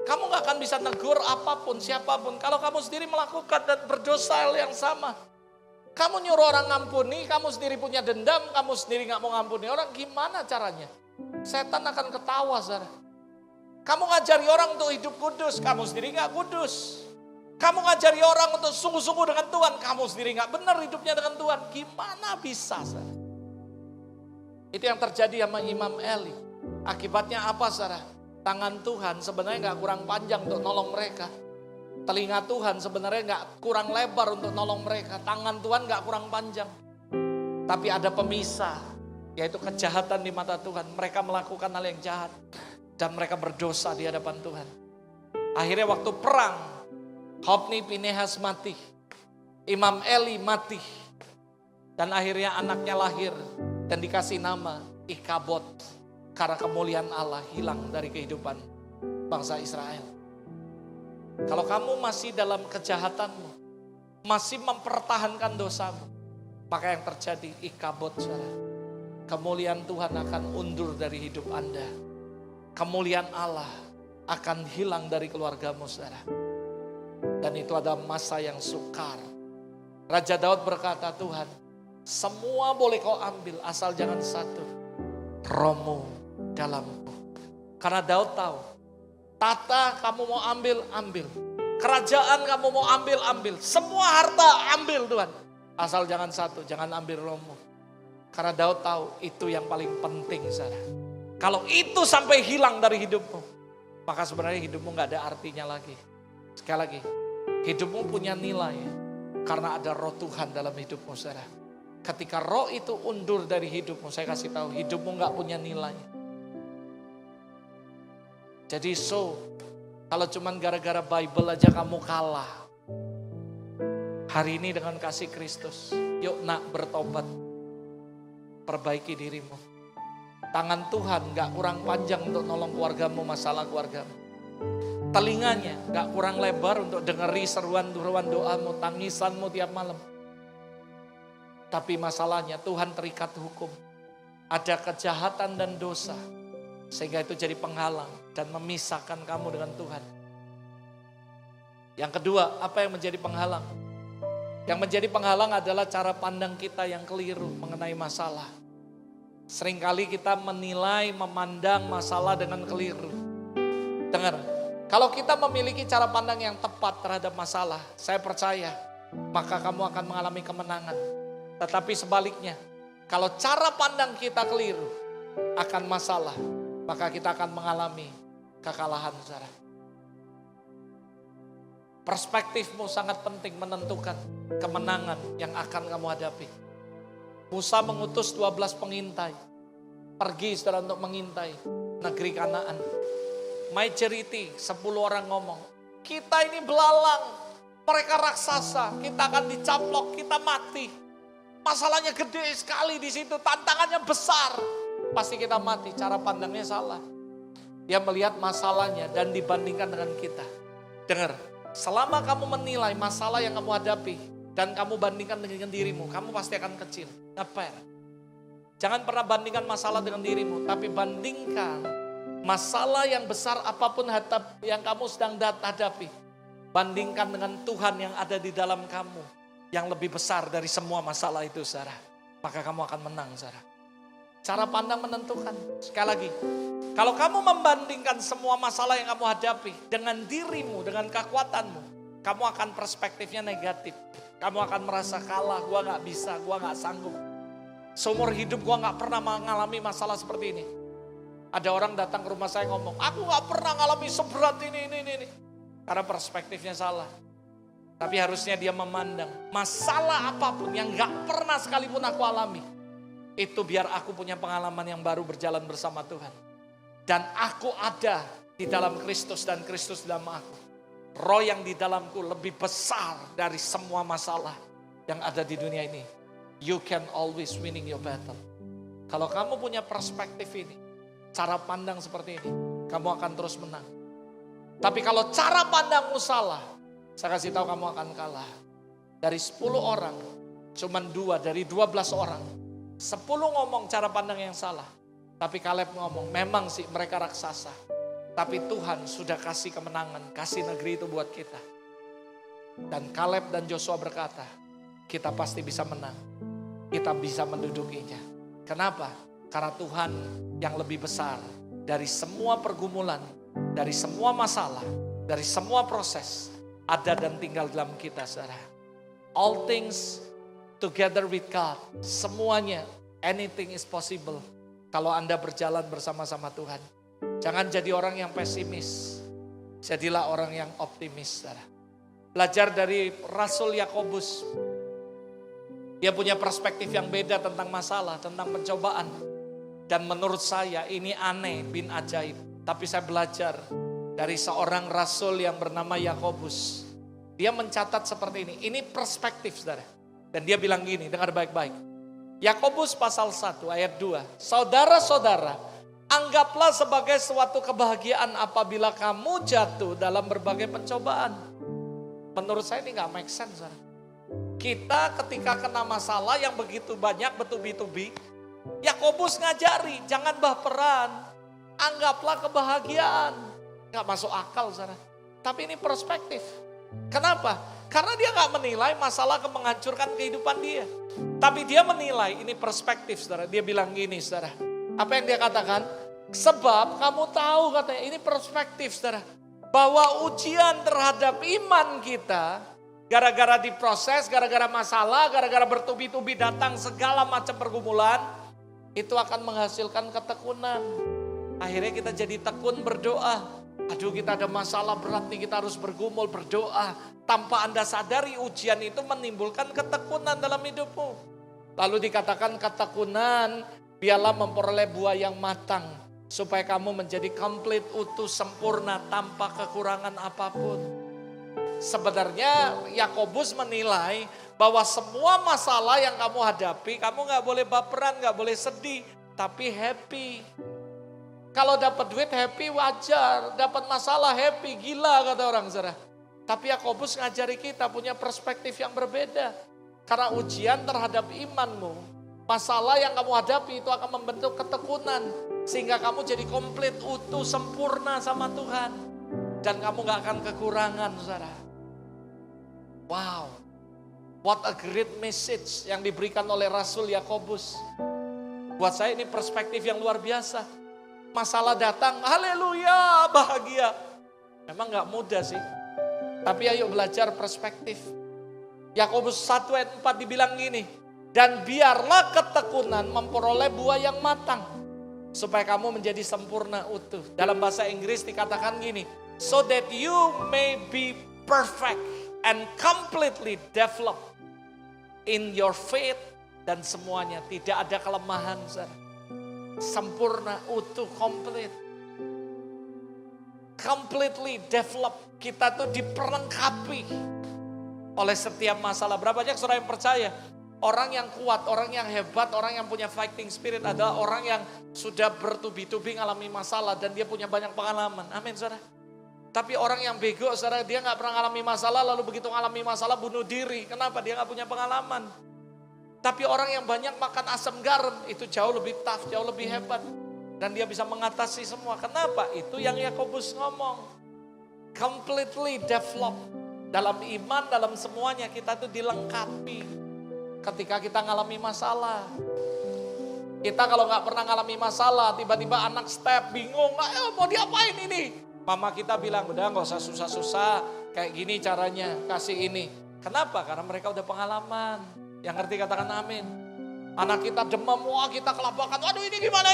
S1: Kamu gak akan bisa negur apapun, siapapun. Kalau kamu sendiri melakukan dan berdosa hal yang sama. Kamu nyuruh orang ngampuni, kamu sendiri punya dendam, kamu sendiri gak mau ngampuni orang. Gimana caranya? Setan akan ketawa saudara. Kamu ngajari orang untuk hidup kudus, kamu sendiri gak kudus. Kamu ngajari orang untuk sungguh-sungguh dengan Tuhan, kamu sendiri gak benar hidupnya dengan Tuhan. Gimana bisa saudara? Itu yang terjadi sama Imam Eli. Akibatnya apa saudara? Tangan Tuhan sebenarnya gak kurang panjang untuk nolong mereka. Telinga Tuhan sebenarnya gak kurang lebar untuk nolong mereka. Tangan Tuhan gak kurang panjang. Tapi ada pemisah, yaitu kejahatan di mata Tuhan. Mereka melakukan hal yang jahat. Dan mereka berdosa di hadapan Tuhan. Akhirnya waktu perang, Hofni Pinehas mati. Imam Eli mati. Dan akhirnya anaknya lahir. Dan dikasih nama Ikabod. Karena kemuliaan Allah hilang dari kehidupan bangsa Israel. Kalau kamu masih dalam kejahatanmu, masih mempertahankan dosamu, maka yang terjadi Ikabod saudara. Kemuliaan Tuhan akan undur dari hidup Anda. Kemuliaan Allah akan hilang dari keluargamu saudara. Dan itu ada masa yang sukar. Raja Daud berkata, Tuhan, semua boleh kau ambil asal jangan satu, rohmu dalamku. Karena Daud tahu, tata kamu mau ambil, ambil. Kerajaan kamu mau ambil, ambil. Semua harta ambil Tuhan. Asal jangan satu, jangan ambil rohmu. Karena Daud tahu itu yang paling penting saudara. Kalau itu sampai hilang dari hidupmu, maka sebenarnya hidupmu gak ada artinya lagi. Sekali lagi, hidupmu punya nilai karena ada roh Tuhan dalam hidupmu saudara. Ketika roh itu undur dari hidupmu, saya kasih tahu hidupmu gak punya nilai. Jadi kalau cuman gara-gara Bible aja kamu kalah. Hari ini dengan kasih Kristus, yuk nak bertobat. Perbaiki dirimu. Tangan Tuhan gak kurang panjang untuk nolong keluargamu, masalah keluargamu. Telinganya gak kurang lebar untuk dengeri seruan-seruan doamu, tangisanmu tiap malam. Tapi masalahnya Tuhan terikat hukum. Ada kejahatan dan dosa. Sehingga itu jadi penghalang dan memisahkan kamu dengan Tuhan. Yang kedua, apa yang menjadi penghalang? Yang menjadi penghalang adalah cara pandang kita yang keliru mengenai masalah. Seringkali kita menilai, memandang masalah dengan keliru. Dengar, kalau kita memiliki cara pandang yang tepat terhadap masalah, saya percaya, maka kamu akan mengalami kemenangan. Tetapi sebaliknya, kalau cara pandang kita keliru akan masalah, maka kita akan mengalami kekalahan saudara. Perspektifmu sangat penting menentukan kemenangan yang akan kamu hadapi. Musa mengutus 12 pengintai. Pergi saudara untuk mengintai negeri Kanaan. Majority 10 orang ngomong, kita ini belalang, mereka raksasa, kita akan dicaplok, kita mati. Masalahnya gede sekali di situ, tantangannya besar. Pasti kita mati, cara pandangnya salah. Dia melihat masalahnya dan dibandingkan dengan kita. Dengar, selama kamu menilai masalah yang kamu hadapi dan kamu bandingkan dengan dirimu, kamu pasti akan kecil. Ngapain? Jangan pernah bandingkan masalah dengan dirimu, tapi bandingkan masalah yang besar apapun yang kamu sedang hadapi. Bandingkan dengan Tuhan yang ada di dalam kamu, yang lebih besar dari semua masalah itu, saudara. Maka kamu akan menang, saudara. Cara pandang menentukan. Sekali lagi, kalau kamu membandingkan semua masalah yang kamu hadapi dengan dirimu, dengan kekuatanmu, kamu akan perspektifnya negatif. Kamu akan merasa kalah, gua gak bisa, gua gak sanggup. Seumur hidup gua gak pernah mengalami masalah seperti ini. Ada orang datang ke rumah saya ngomong, aku gak pernah mengalami seberat ini. Karena perspektifnya salah. Tapi harusnya dia memandang masalah apapun yang gak pernah sekalipun aku alami. Itu biar aku punya pengalaman yang baru berjalan bersama Tuhan. Dan aku ada di dalam Kristus dan Kristus dalam aku. Roh yang di dalamku lebih besar dari semua masalah yang ada di dunia ini. You can always winning your battle. Kalau kamu punya perspektif ini, cara pandang seperti ini, kamu akan terus menang. Tapi kalau cara pandangmu salah, Saya kasih tahu kamu akan kalah. Dari 10 orang, cuman 2 dari 12 orang. 10 ngomong cara pandang yang salah. Tapi Kaleb ngomong, memang sih mereka raksasa. Tapi Tuhan sudah kasih kemenangan, kasih negeri itu buat kita. Dan Kaleb dan Joshua berkata, kita pasti bisa menang. Kita bisa mendudukinya. Kenapa? Karena Tuhan yang lebih besar dari semua pergumulan, dari semua masalah, dari semua proses, ada dan tinggal dalam kita, saudara. All things together with God. Semuanya, anything is possible. Kalau Anda berjalan bersama-sama Tuhan. Jangan jadi orang yang pesimis. Jadilah orang yang optimis, saudara. Belajar dari Rasul Yakobus. Dia punya perspektif yang beda tentang masalah, tentang pencobaan. Dan menurut saya ini aneh bin ajaib. Tapi saya belajar dari seorang rasul yang bernama Yakobus. Dia mencatat seperti ini. Ini perspektif, saudara. Dan dia bilang gini, dengar baik-baik. Yakobus pasal 1 ayat 2. Saudara-saudara, anggaplah sebagai suatu kebahagiaan apabila kamu jatuh dalam berbagai pencobaan. Menurut saya ini gak make sense, saudara. Kita ketika kena masalah yang begitu banyak bertubi-tubi, Yakobus ngajari, jangan baperan, anggaplah kebahagiaan. Gak masuk akal, saudara. Tapi ini perspektif. Kenapa? Karena dia gak menilai masalah menghancurkan kehidupan dia. Tapi dia menilai, ini perspektif, saudara. Dia bilang gini, saudara. Apa yang dia katakan? Sebab kamu tahu, katanya, ini perspektif, saudara. Bahwa ujian terhadap iman kita, gara-gara diproses, gara-gara masalah, gara-gara bertubi-tubi datang segala macam pergumulan, itu akan menghasilkan ketekunan. Akhirnya kita jadi tekun berdoa. Aduh, kita ada masalah berat nih, kita harus bergumul berdoa. Tanpa Anda sadari ujian itu menimbulkan ketekunan dalam hidupmu. Lalu dikatakan ketekunan, biarlah memperoleh buah yang matang. Supaya kamu menjadi komplit, utuh, sempurna, tanpa kekurangan apapun. Sebenarnya Yakobus menilai bahwa semua masalah yang kamu hadapi, kamu gak boleh baperan, gak boleh sedih, tapi happy. Kalau dapat duit happy wajar, dapat masalah happy, gila kata orang, saudara. Tapi Yakobus ngajari kita punya perspektif yang berbeda. Karena ujian terhadap imanmu, masalah yang kamu hadapi itu akan membentuk ketekunan. Sehingga kamu jadi komplit, utuh, sempurna sama Tuhan. Dan kamu gak akan kekurangan, saudara. Wow, what a great message yang diberikan oleh Rasul Yakobus. Buat saya ini perspektif yang luar biasa. Masalah datang, haleluya, bahagia. Memang gak mudah sih. Tapi ayo belajar perspektif. Yakobus 1 ayat 4 dibilang gini. Dan biarlah ketekunan memperoleh buah yang matang. Supaya kamu menjadi sempurna, utuh. Dalam bahasa Inggris dikatakan gini. So that you may be perfect and completely developed in your faith. Dan semuanya, tidak ada kelemahan. Sempurna, utuh, komplit. Completely developed. Kita tuh diperlengkapi oleh setiap masalah. Berapa banyak saudara yang percaya? Orang yang kuat, orang yang hebat, orang yang punya fighting spirit adalah orang yang sudah bertubi-tubi ngalami masalah dan dia punya banyak pengalaman. Amin, saudara. Tapi orang yang bego, saudara, dia gak pernah ngalami masalah, lalu begitu ngalami masalah bunuh diri. Kenapa? Dia gak punya pengalaman. Tapi orang yang banyak makan asam garam, itu jauh lebih tough, jauh lebih hebat. Dan dia bisa mengatasi semua. Kenapa? Itu yang Yakobus ngomong. Completely developed. Dalam iman, dalam semuanya kita tuh dilengkapi. Ketika kita ngalami masalah. Kita kalau gak pernah ngalami masalah, tiba-tiba anak step, bingung, mau diapain ini? Mama kita bilang, udah gak usah susah-susah, kayak gini caranya, kasih ini. Kenapa? Karena mereka udah pengalaman. Yang ngerti katakan amin. Anak kita demam, wah kita kelabakan, waduh ini gimana.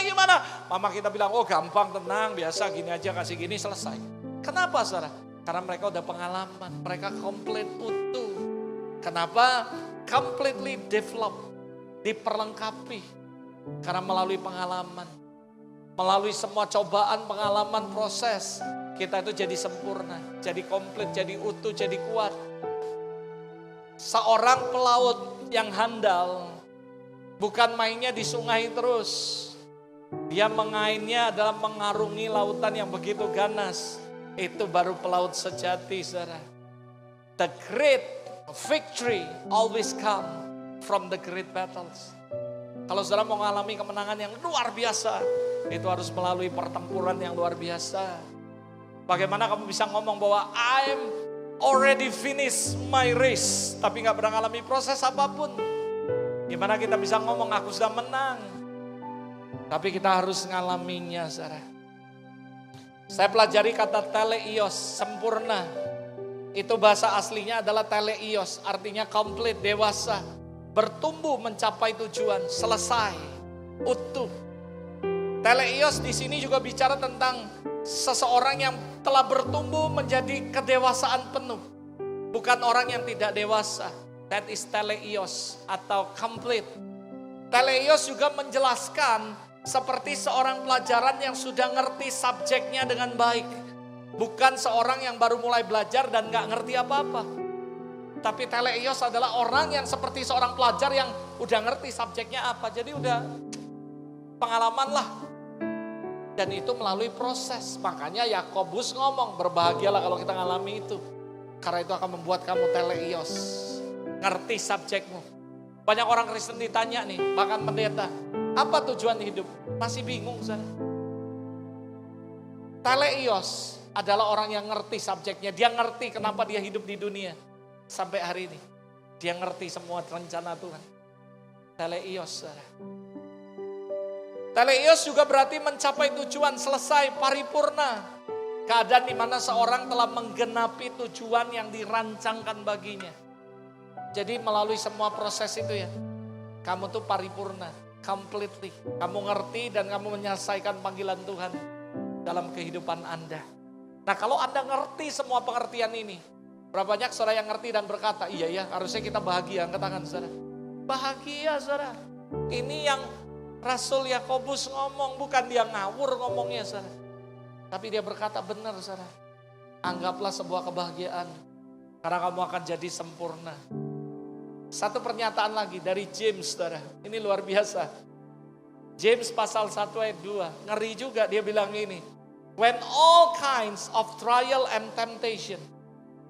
S1: Mama kita bilang, oh gampang, tenang, biasa gini aja, kasih gini, selesai. Kenapa, saudara? Karena mereka udah pengalaman, mereka komplit utuh. Kenapa? Completely developed, diperlengkapi. Karena melalui pengalaman, melalui semua cobaan, pengalaman, proses, kita itu jadi sempurna, jadi komplit, jadi utuh, jadi kuat. Seorang pelaut yang handal, bukan mainnya di sungai terus. Dia mengainnya adalah mengarungi lautan yang begitu ganas. Itu baru pelaut sejati, saudara. The great victory always come from the great battles. Kalau saudara mau mengalami kemenangan yang luar biasa, itu harus melalui pertempuran yang luar biasa. Bagaimana kamu bisa ngomong bahwa I'm already finished my race, tapi gak pernah mengalami proses apapun? Gimana kita bisa ngomong aku sudah menang? Tapi kita harus ngalaminya, saudara. Saya pelajari kata teleios, sempurna. Itu bahasa aslinya adalah teleios, artinya komplit, dewasa. Bertumbuh mencapai tujuan, selesai, utuh. Teleios di sini juga bicara tentang seseorang yang telah bertumbuh menjadi kedewasaan penuh. Bukan orang yang tidak dewasa. That is teleios atau complete. Teleios juga menjelaskan seperti seorang pelajaran yang sudah ngerti subjeknya dengan baik. Bukan seorang yang baru mulai belajar dan gak ngerti apa-apa. Tapi teleios adalah orang yang seperti seorang pelajar yang udah ngerti subjeknya apa. Jadi udah pengalaman lah. Dan itu melalui proses. Makanya Yakobus ngomong, berbahagialah kalau kita ngalami itu. Karena itu akan membuat kamu teleios. Ngerti subjekmu. Banyak orang Kristen ditanya nih, bahkan pendeta, apa tujuan hidup? Masih bingung sana. Teleios adalah orang yang ngerti subjeknya. Dia ngerti kenapa dia hidup di dunia. Sampai hari ini. Dia ngerti semua rencana Tuhan. Teleios. Teleios juga berarti mencapai tujuan, selesai, paripurna. Keadaan di mana seorang telah menggenapi tujuan yang dirancangkan baginya. Jadi melalui semua proses itu ya. Kamu tuh paripurna, completely. Kamu ngerti dan kamu menyelesaikan panggilan Tuhan dalam kehidupan Anda. Nah kalau Anda ngerti semua pengertian ini. Berapa banyak saudara yang ngerti dan berkata, iya ya harusnya kita bahagia, angkat tangan saudara. Bahagia saudara. Ini yang Rasul Yakobus ngomong, bukan dia ngawur ngomongnya saudara. Tapi dia berkata benar saudara. Anggaplah sebuah kebahagiaan. Karena kamu akan jadi sempurna. Satu pernyataan lagi dari James saudara. Ini luar biasa. James pasal 1 ayat 2. Ngeri juga dia bilang ini. When all kinds of trial and temptation.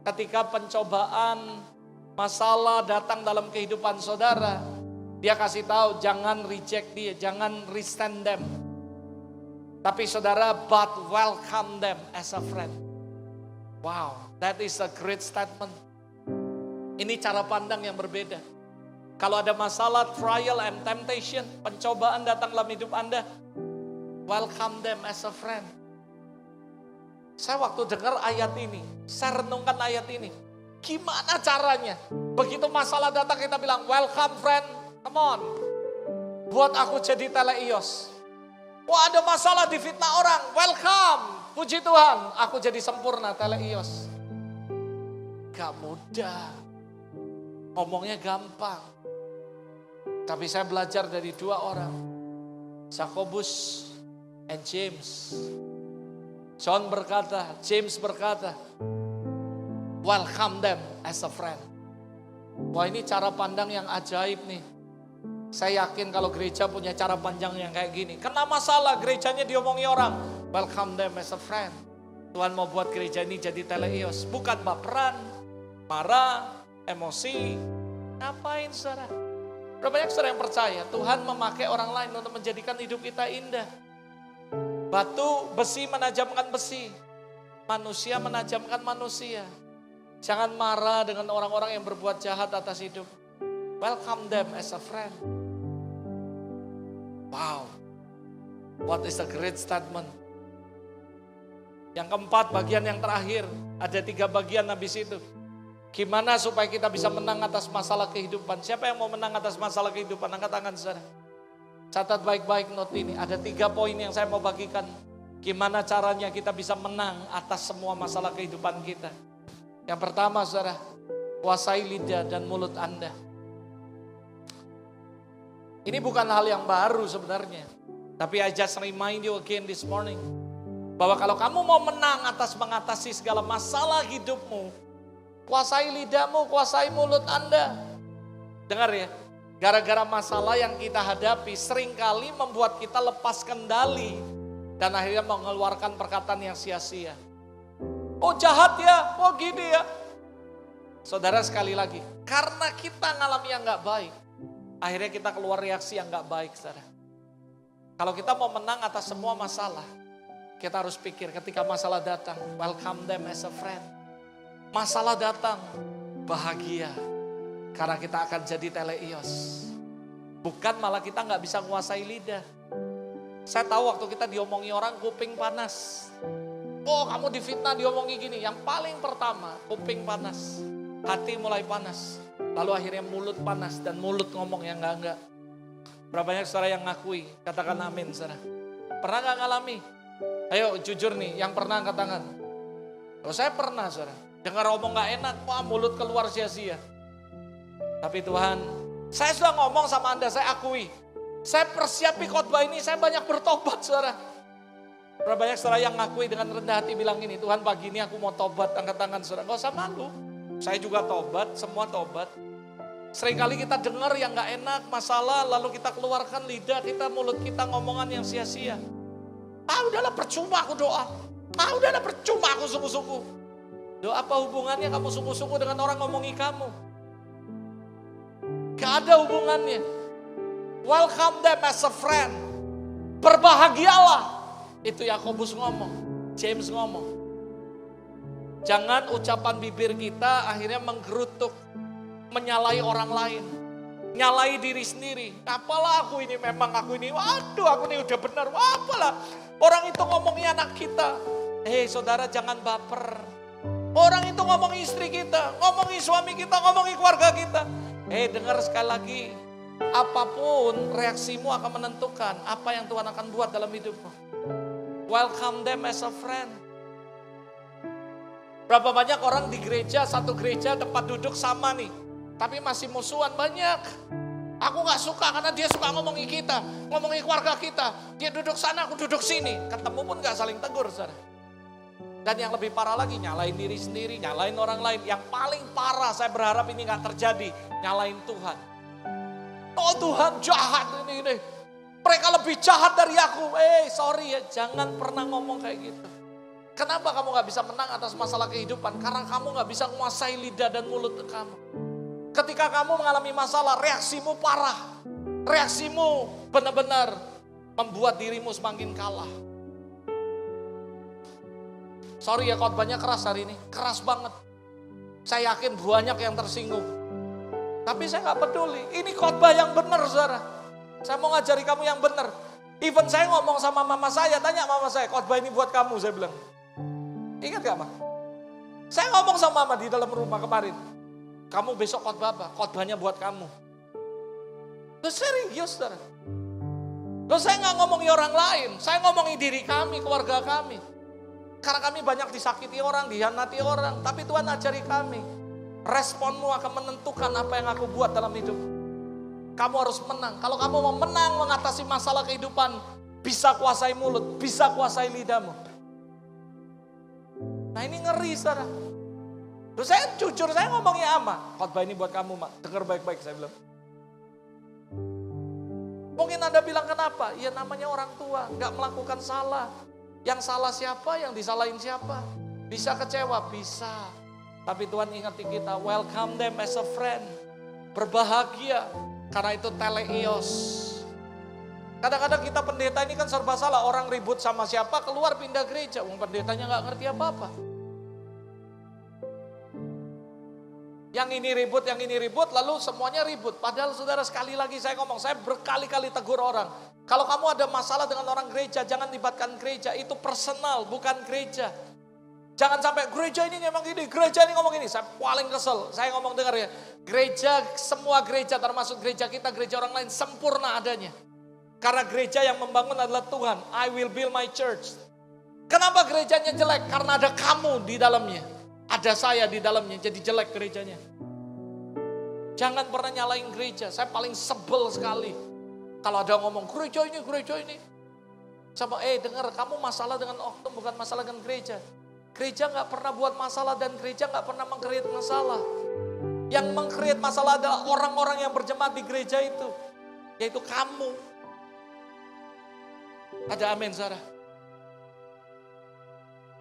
S1: Ketika pencobaan, masalah datang dalam kehidupan saudara, dia kasih tahu jangan reject dia, jangan resist them. Tapi saudara, but welcome them as a friend. Wow, that is a great statement. Ini cara pandang yang berbeda. Kalau ada masalah, trial and temptation, pencobaan datang dalam hidup Anda, welcome them as a friend. Saya waktu dengar ayat ini, saya renungkan ayat ini. Gimana caranya? Begitu masalah datang kita bilang, welcome friend, come on. Buat aku jadi teleios. Wah ada masalah difitnah orang, welcome. Puji Tuhan, aku jadi sempurna teleios. Gak mudah. Ngomongnya gampang. Tapi saya belajar dari dua orang. Yakobus and James. John berkata, James berkata, welcome them as a friend. Wah ini cara pandang yang ajaib nih. Saya yakin kalau gereja punya cara pandang yang kayak gini. Kena masalah gerejanya diomongi orang. Welcome them as a friend. Tuhan mau buat gereja ini jadi teleios. Bukan baperan, marah, emosi. Ngapain saudara? Berapa banyak saudara yang percaya Tuhan memakai orang lain untuk menjadikan hidup kita indah. Batu, besi menajamkan besi. Manusia menajamkan manusia. Jangan marah dengan orang-orang yang berbuat jahat atas hidup. Welcome them as a friend. Wow. What is a great statement. Yang keempat, bagian yang terakhir. Ada 3 bagian habis itu. Gimana supaya kita bisa menang atas masalah kehidupan. Siapa yang mau menang atas masalah kehidupan? Angkat tangan saudara. Catat baik-baik note ini. Ada 3 poin yang saya mau bagikan. Gimana caranya kita bisa menang atas semua masalah kehidupan kita. Yang pertama saudara, kuasai lidah dan mulut Anda. Ini bukan hal yang baru sebenarnya. Tapi I just remind you again this morning. Bahwa kalau kamu mau menang atas mengatasi segala masalah hidupmu. Kuasai lidahmu, kuasai mulut Anda. Dengar ya. Gara-gara masalah yang kita hadapi seringkali membuat kita lepas kendali dan akhirnya mengeluarkan perkataan yang sia-sia. Oh jahat ya, oh gini ya. Saudara sekali lagi, karena kita ngalami yang gak baik, akhirnya kita keluar reaksi yang gak baik, saudara. Kalau kita mau menang atas semua masalah, kita harus pikir ketika masalah datang, welcome them as a friend. Masalah datang, bahagia. Karena kita akan jadi teleios. Bukan malah kita gak bisa menguasai lidah. Saya tahu waktu kita diomongi orang kuping panas. Oh kamu difitnah diomongi gini. Yang paling pertama kuping panas. Hati mulai panas. Lalu akhirnya mulut panas dan mulut ngomong yang enggak. Berapa banyak saudara yang ngakui? Katakan amin saudara. Pernah gak ngalami? Ayo jujur nih yang pernah angkat tangan. Oh saya pernah saudara. Dengar ngomong gak enak, wah mulut keluar sia-sia. Tapi Tuhan, saya sudah ngomong sama Anda, saya akui. Saya persiapi khotbah ini, saya banyak bertobat saudara. Berapa banyak saudara yang ngakui dengan rendah hati bilang ini, Tuhan pagi ini aku mau tobat, angkat tangan saudara. Gak usah malu, saya juga tobat, semua tobat. Seringkali kita dengar yang gak enak, masalah, lalu kita keluarkan lidah kita, mulut kita ngomongan yang sia-sia. Udahlah percuma aku doa. Udahlah percuma aku sungguh-sungguh. Doa apa hubungannya kamu sungguh-sungguh dengan orang ngomongi kamu? Gak ada hubungannya. Welcome them as a friend. Berbahagialah. Itu Yakobus ngomong. James ngomong. Jangan ucapan bibir kita akhirnya menggerutuk. Menyalahi orang lain. Nyalahi diri sendiri. Apalah aku ini memang aku ini. Waduh aku ini udah benar. Apalah. Orang itu ngomongin anak kita. Hei saudara jangan baper. Orang itu ngomongin istri kita. Ngomongin suami kita. Ngomongin keluarga kita. Dengar sekali lagi. Apapun reaksimu akan menentukan apa yang Tuhan akan buat dalam hidupmu. Welcome them as a friend. Berapa banyak orang di gereja, satu gereja tempat duduk sama nih. Tapi masih musuhan banyak. Aku gak suka karena dia suka ngomongin kita. Ngomongin keluarga kita. Dia duduk sana, aku duduk sini. Ketemu pun gak saling tegur saudara. Dan yang lebih parah lagi nyalain diri sendiri, nyalain orang lain. Yang paling parah saya berharap ini gak terjadi. Nyalain Tuhan. Oh Tuhan jahat ini. Mereka lebih jahat dari aku. Sorry ya, jangan pernah ngomong kayak gitu. Kenapa kamu gak bisa menang atas masalah kehidupan? Karena kamu gak bisa menguasai lidah dan mulut kamu. Ketika kamu mengalami masalah, reaksimu parah. Reaksimu benar-benar membuat dirimu semakin kalah. Sorry ya khotbahnya keras hari ini, keras banget. Saya yakin banyak yang tersinggung. Tapi saya gak peduli, ini khotbah yang benar saudara. Saya mau ngajari kamu yang benar. Even saya ngomong sama mama saya, tanya mama saya, khotbah ini buat kamu, saya bilang. Ingat gak Ma? Saya ngomong sama mama di dalam rumah kemarin. Kamu besok khotbah apa? Khotbahnya buat kamu. Loh serius saudara. Loh saya gak ngomongin orang lain, saya ngomongin diri kami, keluarga kami. Karena kami banyak disakiti orang, dihianati orang. Tapi Tuhan ajari kami. Responmu akan menentukan apa yang aku buat dalam hidup. Kamu harus menang. Kalau kamu mau menang mengatasi masalah kehidupan, bisa kuasai mulut, bisa kuasai lidahmu. Nah ini ngeri saudara. Terus saya jujur, saya ngomongnya ama. Khotbah ini buat kamu Ma, dengar baik-baik saya bilang. Mungkin Anda bilang kenapa? Ya namanya orang tua, gak melakukan salah. Yang salah siapa? Yang disalahin siapa? Bisa kecewa? Bisa. Tapi Tuhan ingati kita, welcome them as a friend. Berbahagia, karena itu teleios. Kadang-kadang kita pendeta ini kan serba salah. Orang ribut sama siapa, keluar pindah gereja. Pendetanya gak ngerti apa-apa. Yang ini ribut, lalu semuanya ribut. Padahal saudara sekali lagi saya ngomong, saya berkali-kali tegur orang. Kalau kamu ada masalah dengan orang gereja, jangan libatkan gereja. Itu personal, bukan gereja. Jangan sampai gereja ini memang gini, gereja ini ngomong gini. Saya paling kesel, saya ngomong dengar ya. Gereja, semua gereja termasuk gereja kita, gereja orang lain sempurna adanya. Karena gereja yang membangun adalah Tuhan. I will build my church. Kenapa gerejanya jelek? Karena ada kamu di dalamnya. Ada saya di dalamnya, jadi jelek gerejanya. Jangan pernah nyalain gereja, saya paling sebel sekali. Kalau ada ngomong gereja ini. Sama dengar kamu masalah dengan oknum bukan masalah dengan gereja. Gereja gak pernah buat masalah dan gereja gak pernah meng-create masalah. Yang meng-create masalah adalah orang-orang yang berjemaat di gereja itu. Yaitu kamu. Ada amin saudara.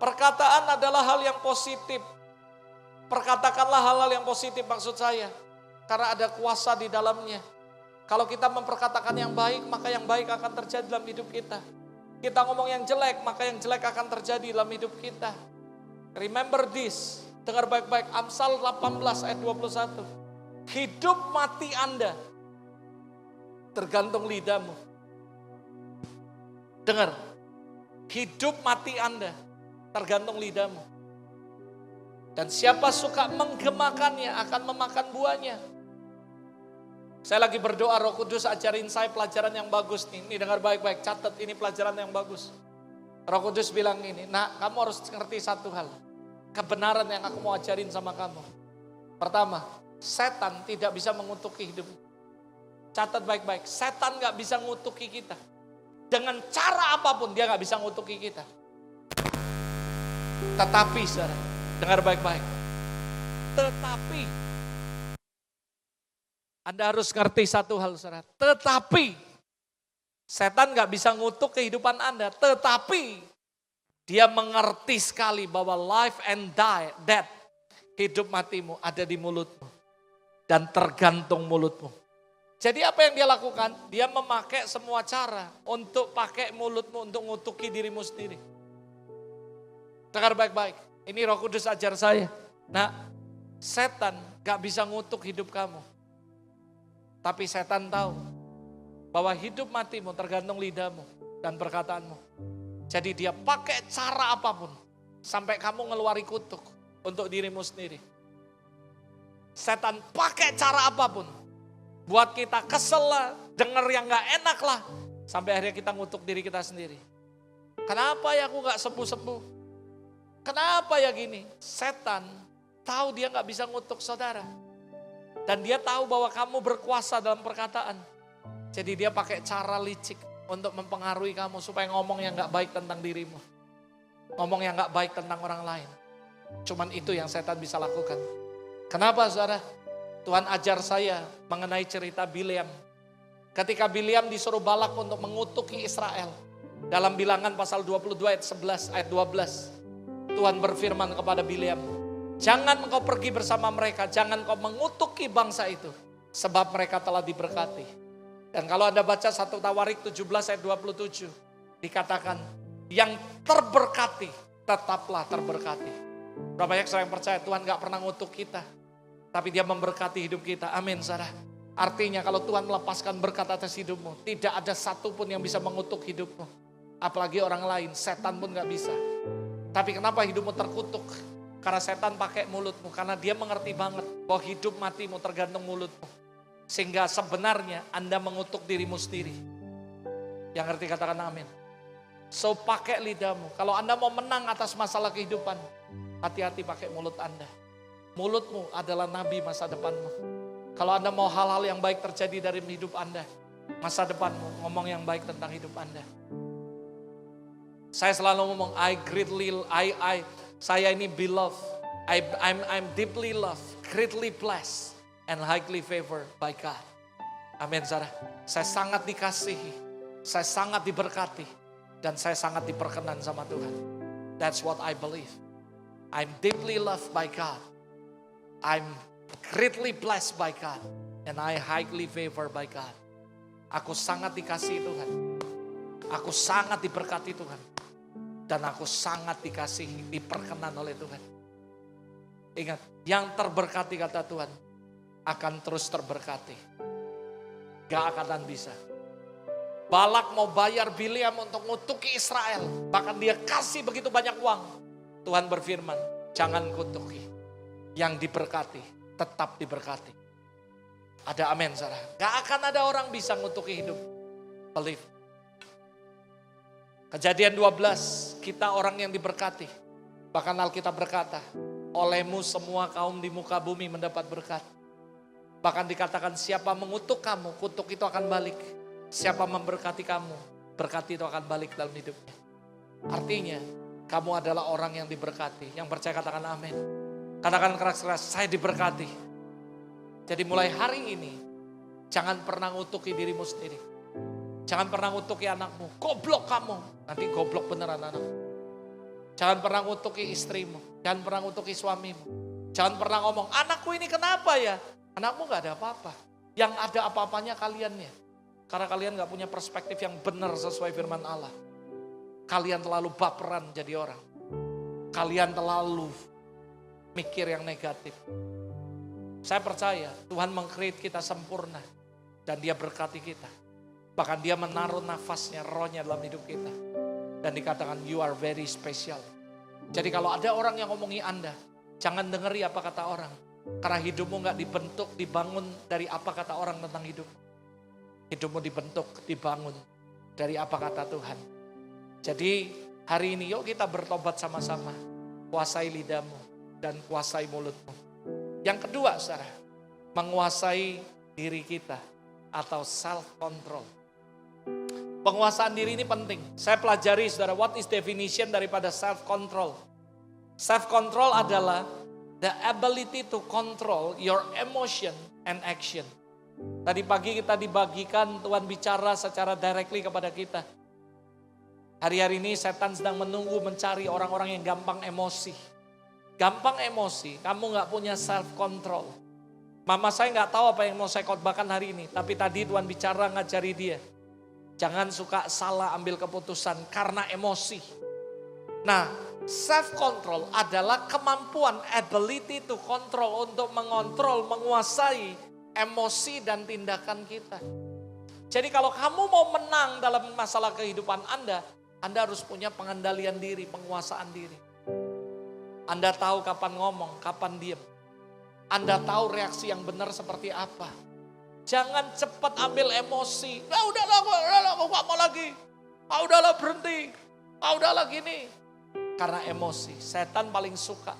S1: Perkataan adalah hal yang positif. Perkatakanlah hal-hal yang positif maksud saya. Karena ada kuasa di dalamnya. Kalau kita memperkatakan yang baik, maka yang baik akan terjadi dalam hidup kita. Kita ngomong yang jelek, maka yang jelek akan terjadi dalam hidup kita. Remember this, dengar baik-baik, Amsal 18 ayat 21. Hidup mati Anda tergantung lidahmu. Dengar, hidup mati Anda tergantung lidahmu. Dan siapa suka menggemakannya akan memakan buahnya. Saya lagi berdoa, Roh Kudus ajarin saya pelajaran yang bagus nih. Ini dengar baik-baik, catat ini pelajaran yang bagus. Roh Kudus bilang ini, nak kamu harus ngerti satu hal. Kebenaran yang aku mau ajarin sama kamu. Pertama, setan tidak bisa mengutuki hidup. Catat baik-baik, setan gak bisa ngutuki kita. Dengan cara apapun dia gak bisa ngutuki kita. Tetapi saudara, dengar baik-baik. Tetapi Anda harus ngerti satu hal saudara. Tetapi setan gak bisa ngutuk kehidupan Anda. Tetapi dia mengerti sekali bahwa life and death, hidup matimu ada di mulutmu. Dan tergantung mulutmu. Jadi apa yang dia lakukan? Dia memakai semua cara untuk pakai mulutmu untuk ngutuki dirimu sendiri. Dengar baik-baik. Ini Roh Kudus ajar saya. Nah, setan gak bisa ngutuk hidup kamu. Tapi setan tahu bahwa hidup matimu tergantung lidahmu dan perkataanmu. Jadi dia pakai cara apapun sampai kamu ngeluari kutuk untuk dirimu sendiri. Setan pakai cara apapun buat kita kesel lah, denger yang gak enak lah. Sampai akhirnya kita ngutuk diri kita sendiri. Kenapa ya aku gak sembuh-sembuh? Kenapa ya gini? Setan tahu dia gak bisa ngutuk saudara. Dan dia tahu bahwa kamu berkuasa dalam perkataan. Jadi dia pakai cara licik untuk mempengaruhi kamu supaya ngomong yang gak baik tentang dirimu. Ngomong yang gak baik tentang orang lain. Cuman itu yang setan bisa lakukan. Kenapa saudara? Tuhan ajar saya mengenai cerita Bileam. Ketika Bileam disuruh Balak untuk mengutuki Israel. Dalam Bilangan pasal 22 ayat 11 ayat 12. Tuhan berfirman kepada Bileam. Jangan engkau pergi bersama mereka, jangan engkau mengutuki bangsa itu. Sebab mereka telah diberkati. Dan kalau Anda baca 1 Tawarik 17 ayat 27. Dikatakan, yang terberkati tetaplah terberkati. Berapa banyak orang yang percaya Tuhan gak pernah ngutuk kita. Tapi dia memberkati hidup kita, amin saudara. Artinya kalau Tuhan melepaskan berkat atas hidupmu, tidak ada satupun yang bisa mengutuk hidupmu. Apalagi orang lain, setan pun gak bisa. Tapi kenapa hidupmu terkutuk? Karena setan pakai mulutmu, karena dia mengerti banget bahwa hidup matimu tergantung mulutmu. Sehingga sebenarnya Anda mengutuk dirimu sendiri. Yang ngerti katakan amin. So pakai lidahmu, kalau Anda mau menang atas masalah kehidupan, hati-hati pakai mulut Anda. Mulutmu adalah nabi masa depanmu. Kalau Anda mau hal-hal yang baik terjadi dari hidup Anda, masa depanmu ngomong yang baik tentang hidup Anda. Saya selalu ngomong, saya ini beloved, I'm deeply loved, greatly blessed, and highly favored by God. Amin, saudara. Saya sangat dikasihi, saya sangat diberkati, dan saya sangat diperkenan sama Tuhan. That's what I believe. I'm deeply loved by God. I'm greatly blessed by God, and I highly favored by God. Aku sangat dikasihi Tuhan. Aku sangat diberkati Tuhan. Dan aku sangat dikasihi, diperkenan oleh Tuhan. Ingat, yang terberkati kata Tuhan akan terus terberkati. Gak akan bisa. Balak mau bayar Bileam untuk ngutuki Israel. Bahkan dia kasih begitu banyak uang. Tuhan berfirman, jangan kutuki. Yang diberkati, tetap diberkati. Ada amin saudara. Gak akan ada orang bisa ngutuki hidup. Believe. Kejadian 12, kita orang yang diberkati. Bahkan Alkitab berkata, olehmu semua kaum di muka bumi mendapat berkat. Bahkan dikatakan siapa mengutuk kamu, kutuk itu akan balik. Siapa memberkati kamu, berkat itu akan balik dalam hidupnya. Artinya, kamu adalah orang yang diberkati. Yang percaya katakan amin. Katakan keras-keras, saya diberkati. Jadi mulai hari ini, jangan pernah ngutuki dirimu sendiri. Jangan pernah ngutuki anakmu, goblok kamu. Nanti goblok beneran anakmu. Jangan pernah ngutuki istrimu, jangan pernah ngutuki suamimu. Jangan pernah ngomong, anakku ini kenapa ya? Anakmu gak ada apa-apa. Yang ada apa-apanya kaliannya. Karena kalian gak punya perspektif yang benar sesuai firman Allah. Kalian terlalu baperan jadi orang. Kalian terlalu mikir yang negatif. Saya percaya Tuhan meng-create kita sempurna. Dan dia berkati kita. Bahkan dia menaruh nafasnya, rohnya dalam hidup kita. Dan dikatakan you are very special. Jadi kalau ada orang yang ngomongi Anda, jangan dengeri apa kata orang. Karena hidupmu gak dibentuk, dibangun dari apa kata orang tentang hidup. Hidupmu dibentuk, dibangun dari apa kata Tuhan. Jadi hari ini yuk kita bertobat sama-sama. Kuasai lidahmu dan kuasai mulutmu. Yang kedua saudara, menguasai diri kita atau self-control. Penguasaan diri ini penting. Saya pelajari saudara, what is definition daripada self-control. Self-control adalah the ability to control your emotion and action. Tadi pagi kita dibagikan, Tuhan bicara secara directly kepada kita. Hari-hari ini setan sedang menunggu mencari orang-orang yang gampang emosi. Gampang emosi, kamu gak punya self-control. Mama saya gak tahu apa yang mau saya khotbahkan hari ini. Tapi tadi Tuhan bicara ngajari dia. Jangan suka salah ambil keputusan karena emosi. Nah, self-control adalah kemampuan, ability to control, untuk mengontrol, menguasai emosi dan tindakan kita. Jadi kalau kamu mau menang dalam masalah kehidupan Anda harus punya pengendalian diri, penguasaan diri. Anda tahu kapan ngomong, kapan diam. Anda tahu reaksi yang benar seperti apa. Jangan cepat ambil emosi. Udahlah, aku gak mau lagi. Udahlah berhenti. Udahlah gini. Karena emosi, setan paling suka.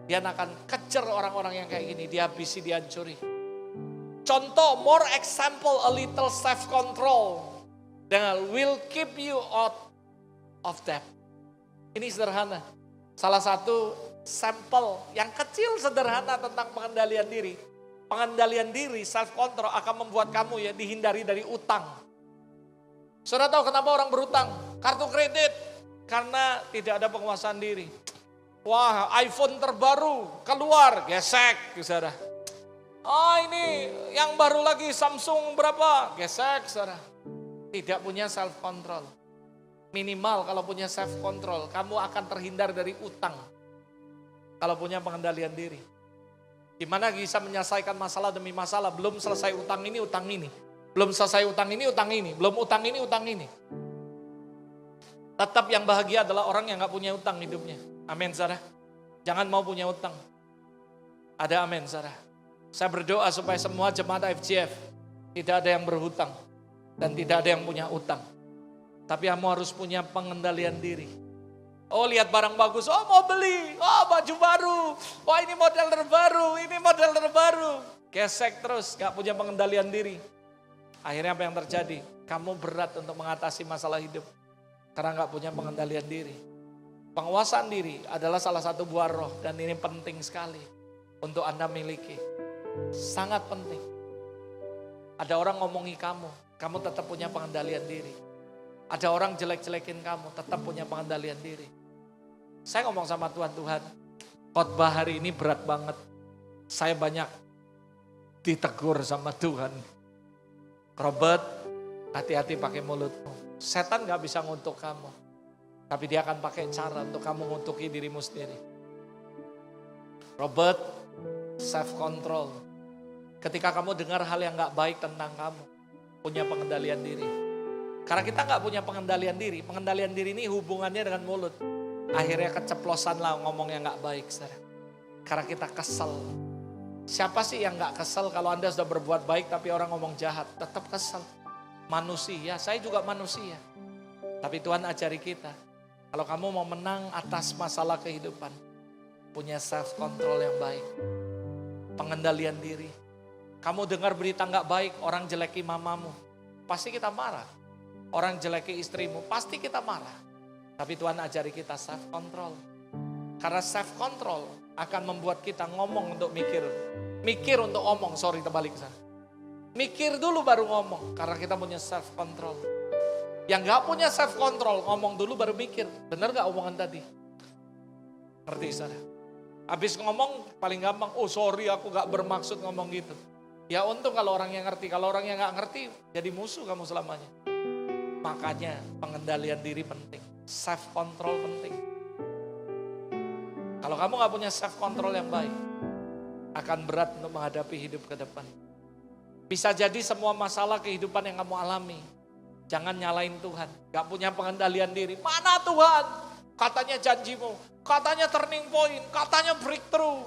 S1: Dia akan kejar orang-orang yang kayak gini. Dia habisi, dia hancuri. Contoh, more example, a little self-control. Dengan will keep you out of that. Ini sederhana. Salah satu sampel yang kecil sederhana tentang pengendalian diri. Pengendalian diri, self-control akan membuat kamu ya dihindari dari utang. Saudara tahu kenapa orang berutang? Kartu kredit. Karena tidak ada penguasaan diri. Wah, iPhone terbaru keluar, gesek, saudara. Ini yang baru lagi Samsung berapa? Gesek, saudara. Tidak punya self-control. Minimal kalau punya self-control, kamu akan terhindar dari utang. Kalau punya pengendalian diri. Gimana bisa menyelesaikan masalah demi masalah, belum selesai utang ini, utang ini. Belum selesai utang ini, utang ini. Belum utang ini, utang ini. Tetap yang bahagia adalah orang yang gak punya utang hidupnya. Amin, saudara. Jangan mau punya utang. Ada amin, saudara. Saya berdoa supaya semua jemaat FGF tidak ada yang berhutang dan tidak ada yang punya utang. Tapi kamu harus punya pengendalian diri. Oh, lihat barang bagus, oh mau beli, oh baju baru, oh ini model terbaru, ini model terbaru. Gesek terus, gak punya pengendalian diri. Akhirnya apa yang terjadi? Kamu berat untuk mengatasi masalah hidup. Karena gak punya pengendalian diri. Penguasaan diri adalah salah satu buah roh. Dan ini penting sekali untuk Anda miliki. Sangat penting. Ada orang ngomongi kamu, kamu tetap punya pengendalian diri. Ada orang jelek-jelekin kamu, tetap punya pengendalian diri. Saya ngomong sama Tuhan, khotbah hari ini berat banget. Saya banyak ditegur sama Tuhan. Robert, hati-hati pakai mulutmu. Setan gak bisa ngutuk kamu. Tapi dia akan pakai cara untuk kamu ngutuki dirimu sendiri. Robert, self-control. Ketika kamu dengar hal yang gak baik tentang kamu, punya pengendalian diri. Karena kita gak punya pengendalian diri ini hubungannya dengan mulut. Akhirnya keceplosan lah ngomong yang gak baik. Saudara. Karena kita kesel. Siapa sih yang gak kesel kalau Anda sudah berbuat baik tapi orang ngomong jahat? Tetap kesel. Manusia, saya juga manusia. Tapi Tuhan ajari kita. Kalau kamu mau menang atas masalah kehidupan. Punya self-control yang baik. Pengendalian diri. Kamu dengar berita gak baik, orang jeleki mamamu. Pasti kita marah. Orang jeleki istrimu, pasti kita marah. Tapi Tuhan ajari kita self-control. Karena self-control akan membuat kita ngomong untuk mikir. Mikir untuk omong, terbalik sana. Mikir dulu baru ngomong, karena kita punya self-control. Yang gak punya self-control, ngomong dulu baru mikir. Benar gak omongan tadi? Ngerti saudara? Habis ngomong paling gampang, oh sorry aku gak bermaksud ngomong gitu. Ya untung kalau orang yang ngerti, kalau orang yang gak ngerti jadi musuh kamu selamanya. Makanya pengendalian diri penting, self control penting. Kalau kamu gak punya self control yang baik, akan berat untuk menghadapi hidup ke depan. Bisa jadi semua masalah kehidupan yang kamu alami, jangan nyalain Tuhan. Gak punya pengendalian diri. Mana Tuhan? Katanya janjimu, katanya turning point, katanya breakthrough.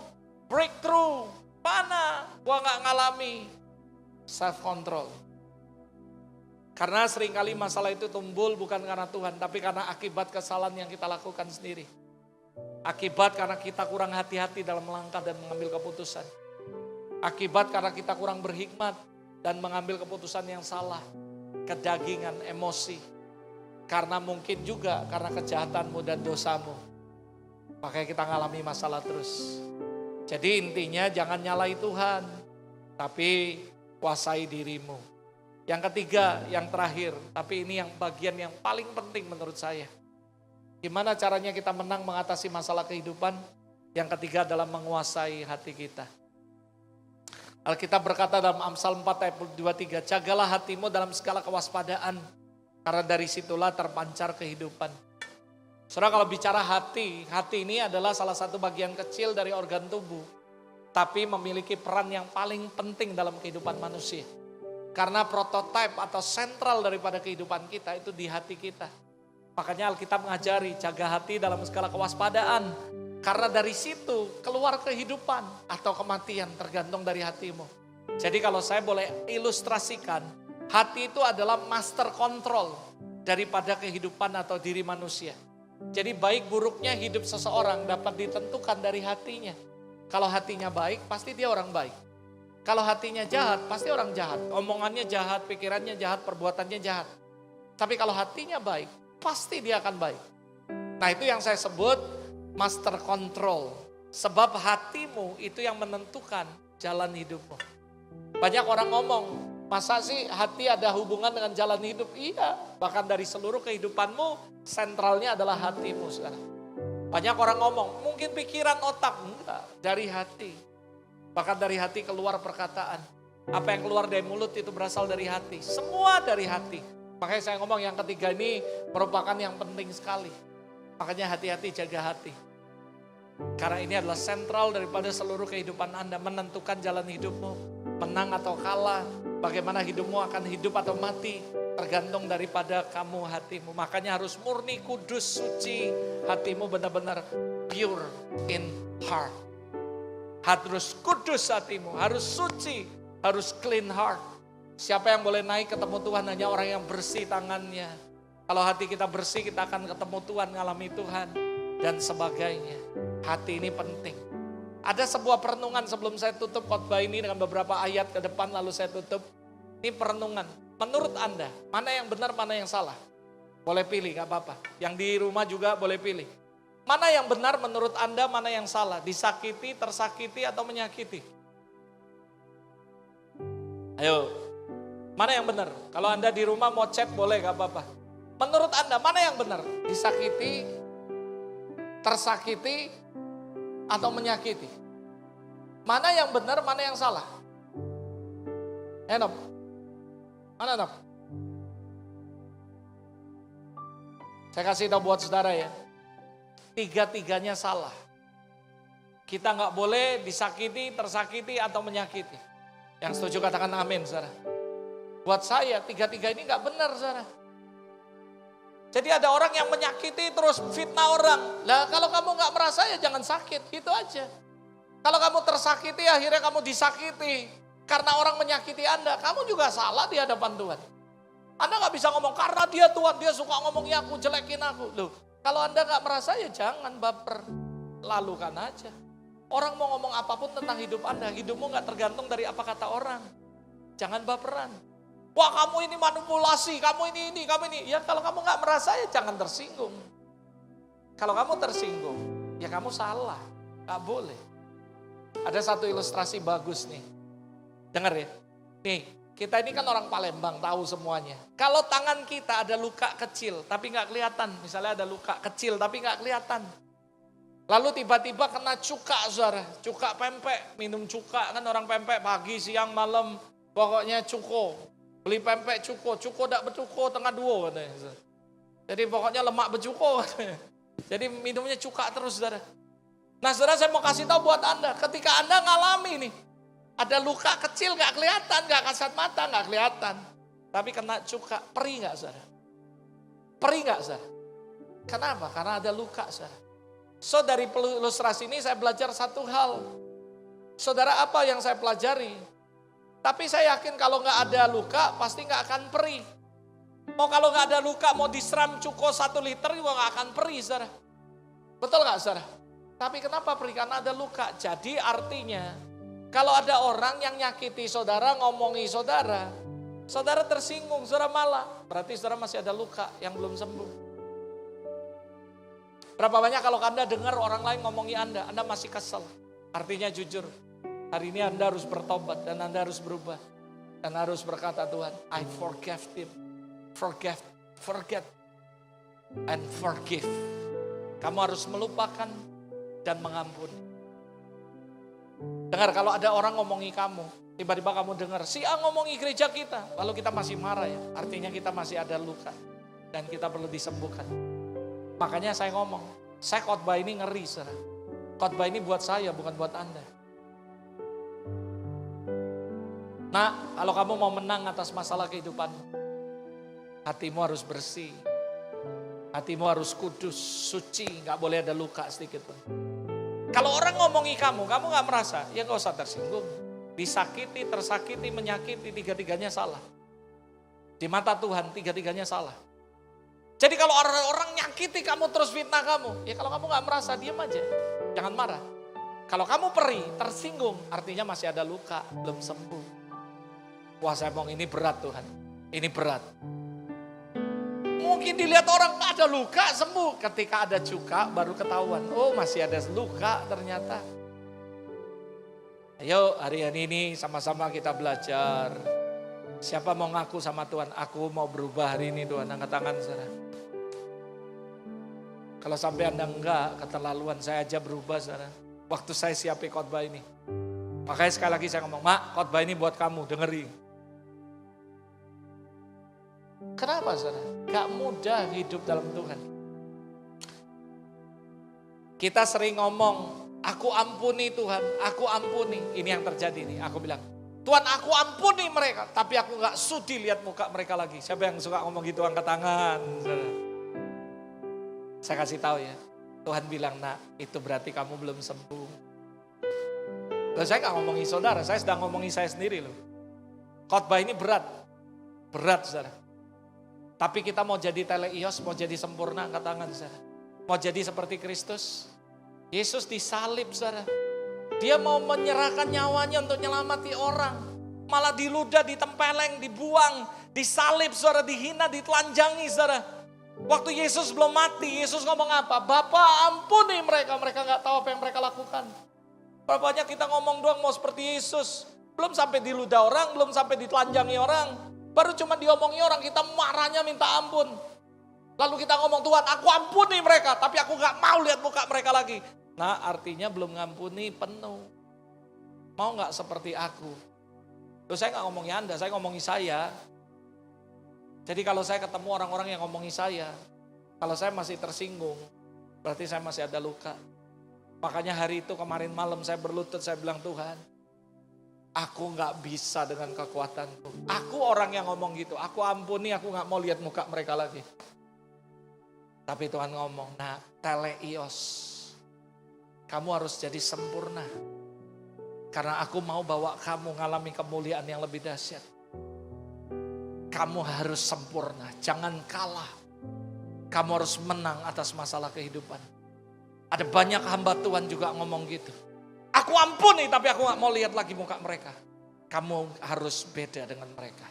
S1: Breakthrough, mana? Gua gak ngalami. Self control. Karena seringkali masalah itu timbul bukan karena Tuhan, tapi karena akibat kesalahan yang kita lakukan sendiri. Akibat karena kita kurang hati-hati dalam melangkah dan mengambil keputusan. Akibat karena kita kurang berhikmat dan mengambil keputusan yang salah. Kedagingan, emosi. Karena mungkin juga karena kejahatanmu dan dosamu. Makanya kita ngalami masalah terus. Jadi intinya jangan nyalai Tuhan, tapi kuasai dirimu. Yang ketiga, yang terakhir, tapi ini yang bagian yang paling penting menurut saya. Gimana caranya kita menang mengatasi masalah kehidupan? Yang ketiga adalah menguasai hati kita. Alkitab berkata dalam Amsal 4 ayat 23, jagalah hatimu dalam segala kewaspadaan, karena dari situlah terpancar kehidupan. Saudara, kalau bicara hati, hati ini adalah salah satu bagian kecil dari organ tubuh, tapi memiliki peran yang paling penting dalam kehidupan manusia. Karena prototipe atau sentral daripada kehidupan kita itu di hati kita. Makanya Alkitab mengajari, jaga hati dalam segala kewaspadaan. Karena dari situ keluar kehidupan atau kematian tergantung dari hatimu. Jadi kalau saya boleh ilustrasikan, hati itu adalah master control daripada kehidupan atau diri manusia. Jadi baik buruknya hidup seseorang dapat ditentukan dari hatinya. Kalau hatinya baik, pasti dia orang baik. Kalau hatinya jahat, pasti orang jahat. Omongannya jahat, pikirannya jahat, perbuatannya jahat. Tapi kalau hatinya baik, pasti dia akan baik. Nah itu yang saya sebut master control. Sebab hatimu itu yang menentukan jalan hidupmu. Banyak orang ngomong, masa sih hati ada hubungan dengan jalan hidup? Iya, bahkan dari seluruh kehidupanmu, sentralnya adalah hatimu sekarang. Banyak orang ngomong, mungkin pikiran otak. Enggak, dari hati. Bahkan dari hati keluar perkataan. Apa yang keluar dari mulut itu berasal dari hati. Semua dari hati. Makanya saya ngomong yang ketiga ini merupakan yang penting sekali. Makanya hati-hati jaga hati. Karena ini adalah sentral daripada seluruh kehidupan Anda. Menentukan jalan hidupmu. Menang atau kalah. Bagaimana hidupmu akan hidup atau mati. Tergantung daripada kamu hatimu. Makanya harus murni, kudus, suci. Hatimu benar-benar pure in heart. Harus kudus hatimu. Harus suci. Harus clean heart. Siapa yang boleh naik ketemu Tuhan? Hanya orang yang bersih tangannya. Kalau hati kita bersih, kita akan ketemu Tuhan, ngalami Tuhan, dan sebagainya. Hati ini penting. Ada sebuah perenungan sebelum saya tutup khotbah ini dengan beberapa ayat ke depan, lalu saya tutup. Ini perenungan. Menurut Anda, mana yang benar, mana yang salah? Boleh pilih, gak apa-apa. Yang di rumah juga boleh pilih. Mana yang benar menurut Anda, mana yang salah? Disakiti, tersakiti, atau menyakiti? Ayo. Mana yang benar? Kalau Anda di rumah mau chat boleh gak apa-apa. Menurut Anda mana yang benar? Disakiti, tersakiti, atau menyakiti? Mana yang benar, mana yang salah? Nop? Mana Nop? Saya kasih tahu buat saudara ya. Tiga-tiganya salah. Kita gak boleh disakiti, tersakiti, atau menyakiti. Yang setuju katakan amin saudara. Buat saya tiga-tiga ini gak benar saudara. Jadi ada orang yang menyakiti terus fitnah orang. Lah kalau kamu gak merasa ya jangan sakit, gitu aja. Kalau kamu tersakiti akhirnya kamu disakiti. Karena orang menyakiti Anda, kamu juga salah di hadapan Tuhan. Anda gak bisa ngomong karena dia Tuhan, dia suka ngomongnya aku, jelekin aku. Loh, kalau Anda gak merasa ya jangan baper, lalukan aja. Orang mau ngomong apapun tentang hidup Anda, hidupmu gak tergantung dari apa kata orang. Jangan baperan. Wah kamu ini manipulasi, kamu ini, kamu ini. Ya kalau kamu gak merasa ya jangan tersinggung. Kalau kamu tersinggung, ya kamu salah. Gak boleh. Ada satu ilustrasi bagus nih. Dengar ya. Nih, kita ini kan orang Palembang, tahu semuanya. Kalau tangan kita ada luka kecil, tapi gak kelihatan. Misalnya ada luka kecil, tapi gak kelihatan. Lalu tiba-tiba kena cuka, saudara. Cuka pempek, minum cuka. Kan orang pempek pagi, siang, malam. Pokoknya cuko. Beli pempek cuko. Cuko tak becuko, tengah dua katanya. Jadi pokoknya lemak becuko katanya. Jadi minumnya cuka terus, saudara. Nah, saudara, saya mau kasih tahu buat Anda. Ketika Anda ngalami nih. Ada luka kecil gak kelihatan, gak kasat mata, gak kelihatan. Tapi kena cuka, perih gak, saudara? Perih gak, saudara? Kenapa? Karena ada luka, saudara. So dari ilustrasi ini saya belajar satu hal. Saudara, apa yang saya pelajari? Tapi saya yakin kalau nggak ada luka pasti nggak akan perih. Mau kalau nggak ada luka mau diseram cuko 1 liter juga nggak akan perih, saudara. Betul nggak, saudara? Tapi kenapa perih? Karena ada luka. Jadi artinya kalau ada orang yang nyakiti saudara, ngomongi saudara, saudara tersinggung, saudara malah, berarti saudara masih ada luka yang belum sembuh. Berapa banyak kalau Anda dengar orang lain ngomongi Anda masih kesel. Artinya jujur, hari ini Anda harus bertobat dan Anda harus berubah. Dan harus berkata, Tuhan, I forgive him. Forget and forgive. Kamu harus melupakan dan mengampuni. Dengar, kalau ada orang ngomongi kamu, tiba-tiba kamu dengar, si A ngomongi gereja kita. Lalu kita masih marah ya, artinya kita masih ada luka. Dan kita perlu disembuhkan. Makanya saya ngomong, saya khotbah ini ngeri, saudara. Khotbah ini buat saya, bukan buat Anda. Nah, kalau kamu mau menang atas masalah kehidupan, hatimu harus bersih. Hatimu harus kudus, suci, gak boleh ada luka sedikit pun. Kalau orang ngomongi kamu gak merasa, ya gak usah tersinggung. Disakiti, tersakiti, menyakiti, tiga-tiganya salah. Di mata Tuhan, tiga-tiganya salah. Jadi kalau orang nyakiti kamu terus fitnah kamu, ya kalau kamu gak merasa, diam aja. Jangan marah. Kalau kamu perih, tersinggung, artinya masih ada luka, belum sembuh. Wah, saya ngomong ini berat, Tuhan. Ini berat. Mungkin dilihat orang gak ada luka, sembuh. Ketika ada cuka, baru ketahuan. Oh, masih ada luka ternyata. Ayo, hari ini sama-sama kita belajar. Siapa mau ngaku sama Tuhan, aku mau berubah hari ini, Tuhan, angkat tangan, saudara. Kalau sampai Anda enggak, keterlaluan, saya aja berubah, saudara. Waktu saya siapin khotbah ini. Makanya sekali lagi saya ngomong, Mak, khotbah ini buat kamu, dengerin. Kenapa, saudara? Gak mudah hidup dalam Tuhan. Kita sering ngomong, aku ampuni Tuhan, aku ampuni. Ini yang terjadi nih, aku bilang, Tuhan, aku ampuni mereka, tapi aku gak sudi lihat muka mereka lagi. Siapa yang suka ngomong gitu, angkat tangan, saudara. Saya kasih tahu ya, Tuhan bilang, nak, itu berarti kamu belum sembuh. Loh, saya gak ngomongin saudara, saya sedang ngomongin saya sendiri loh. Khotbah ini berat, saudara. Tapi kita mau jadi teleios, mau jadi sempurna, angkat tangan, saudara. Mau jadi seperti Kristus. Yesus disalib, saudara. Dia mau menyerahkan nyawanya untuk nyelamati orang. Malah diludah, ditempeleng, dibuang, disalib, saudara, dihina, ditelanjangi, saudara. Waktu Yesus belum mati, Yesus ngomong apa? Bapa, ampuni mereka, mereka gak tahu apa yang mereka lakukan. Berapa banyak kita ngomong doang mau seperti Yesus. Belum sampai diludah orang, belum sampai ditelanjangi orang. Baru cuma diomongi orang, kita marahnya minta ampun. Lalu kita ngomong, Tuhan, aku ampuni mereka, tapi aku gak mau lihat muka mereka lagi. Nah, artinya belum ngampuni penuh. Mau gak seperti aku? Loh, saya gak ngomongin Anda, saya ngomongin saya. Jadi kalau saya ketemu orang-orang yang ngomongi saya, kalau saya masih tersinggung, berarti saya masih ada luka. Makanya hari itu kemarin malam saya berlutut, saya bilang, Tuhan, aku gak bisa dengan kekuatanku. Aku orang yang ngomong gitu, aku ampuni, aku gak mau lihat muka mereka lagi. Tapi Tuhan ngomong, nah, teleios, kamu harus jadi sempurna. Karena aku mau bawa kamu ngalami kemuliaan yang lebih dahsyat. Kamu harus sempurna, jangan kalah. Kamu harus menang atas masalah kehidupan. Ada banyak hamba Tuhan juga ngomong gitu. Aku ampuni tapi aku gak mau lihat lagi muka mereka. Kamu harus beda dengan mereka.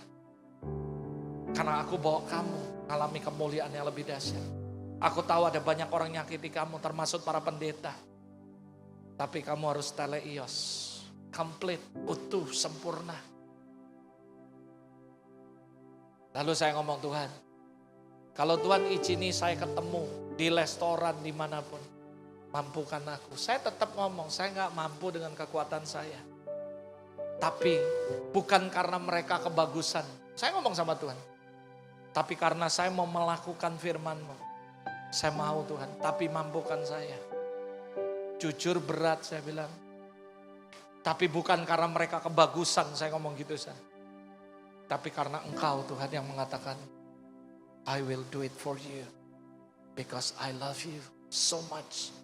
S1: Karena aku bawa kamu ngalami kemuliaan yang lebih dahsyat. Aku tahu ada banyak orang nyakiti kamu termasuk para pendeta. Tapi kamu harus teleios, komplit, utuh, sempurna. Lalu saya ngomong, Tuhan, kalau Tuhan izini saya ketemu di restoran dimanapun, mampukan aku. Saya tetap ngomong, saya gak mampu dengan kekuatan saya. Tapi bukan karena mereka kebagusan. Saya ngomong sama Tuhan. Tapi karena saya mau melakukan firman-Mu. Saya mau Tuhan, tapi mampukan saya. Jujur berat saya bilang. Tapi bukan karena mereka kebagusan, saya ngomong gitu. Tapi karena Engkau Tuhan yang mengatakan, I will do it for you. Because I love you so much.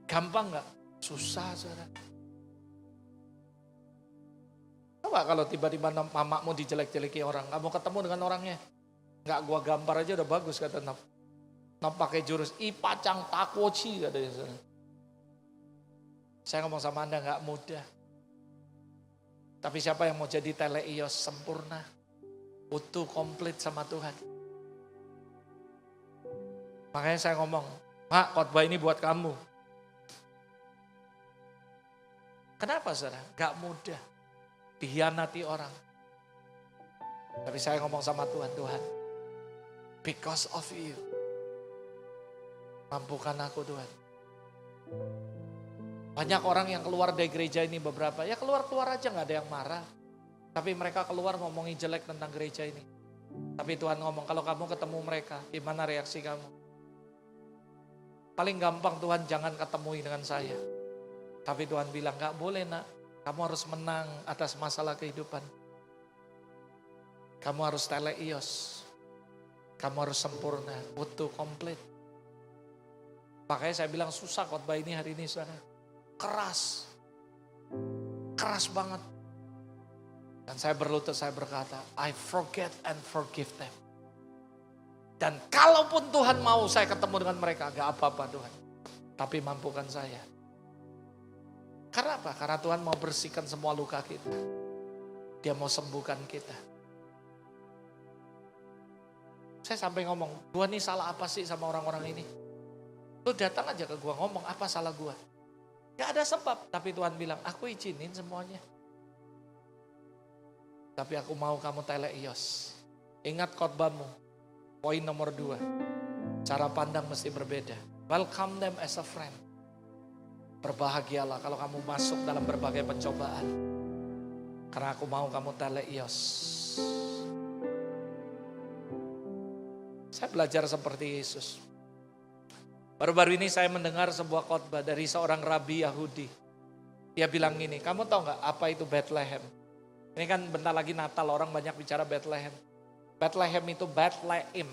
S1: Gampang gak? Susah saudara. Coba kalau tiba-tiba mamamu dijelek-jeleki orang, kamu ketemu dengan orangnya. Gak gua gambar aja udah bagus kata Nap. Nap pakai jurus, ipacang takoci katanya saudara. Saya ngomong sama Anda gak mudah. Tapi siapa yang mau jadi teleios sempurna, utuh, komplit sama Tuhan. Makanya saya ngomong, Mak, khotbah ini buat kamu. Kenapa saudara? Gak mudah. Dihianati orang. Tapi saya ngomong sama Tuhan, Tuhan, because of you, mampukan aku Tuhan. Banyak orang yang keluar dari gereja ini beberapa, ya keluar-keluar aja gak ada yang marah. Tapi mereka keluar ngomongin jelek tentang gereja ini. Tapi Tuhan ngomong, kalau kamu ketemu mereka, gimana reaksi kamu? Paling gampang Tuhan jangan ketemui dengan saya. Tapi Tuhan bilang, gak boleh nak, kamu harus menang atas masalah kehidupan. Kamu harus teleios. Kamu harus sempurna, utuh, komplit. Makanya saya bilang susah khotbah ini hari ini saudara. Keras. Keras banget. Dan saya berlutut, saya berkata, I forget and forgive them. Dan kalaupun Tuhan mau saya ketemu dengan mereka, gak apa-apa Tuhan. Tapi mampukan saya. Karena apa? Karena Tuhan mau bersihkan semua luka kita. Dia mau sembuhkan kita. Saya sampai ngomong, Tuhan ini salah apa sih sama orang-orang ini? Lu datang aja ke gua ngomong, apa salah gua? Gak ada sebab, tapi Tuhan bilang, aku izinin semuanya. Tapi aku mau kamu teleios. Ingat khotbahmu, poin nomor 2. Cara pandang mesti berbeda. Welcome them as a friend. Berbahagialah kalau kamu masuk dalam berbagai pencobaan. Karena aku mau kamu teleios. Saya belajar seperti Yesus. Baru-baru ini saya mendengar sebuah khotbah dari seorang rabi Yahudi. Dia bilang gini, kamu tahu gak apa itu Bethlehem? Ini kan bentar lagi Natal, orang banyak bicara Bethlehem. Bethlehem itu Bethlehem.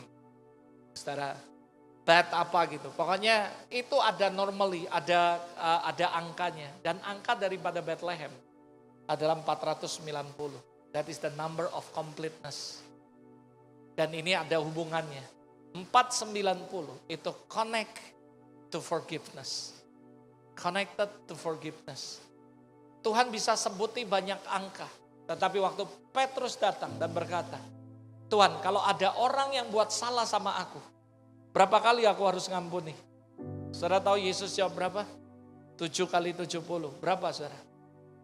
S1: Saudara, Beth apa gitu. Pokoknya itu ada normally, ada angkanya. Dan angka daripada Bethlehem adalah 490. That is the number of completeness. Dan ini ada hubungannya. 490 itu connect to forgiveness. Connected to forgiveness. Tuhan bisa sebuti banyak angka. Tetapi waktu Petrus datang dan berkata, Tuhan kalau ada orang yang buat salah sama aku, berapa kali aku harus ngampuni? Saudara tahu Yesus jawab berapa? 7 kali 70. Berapa saudara?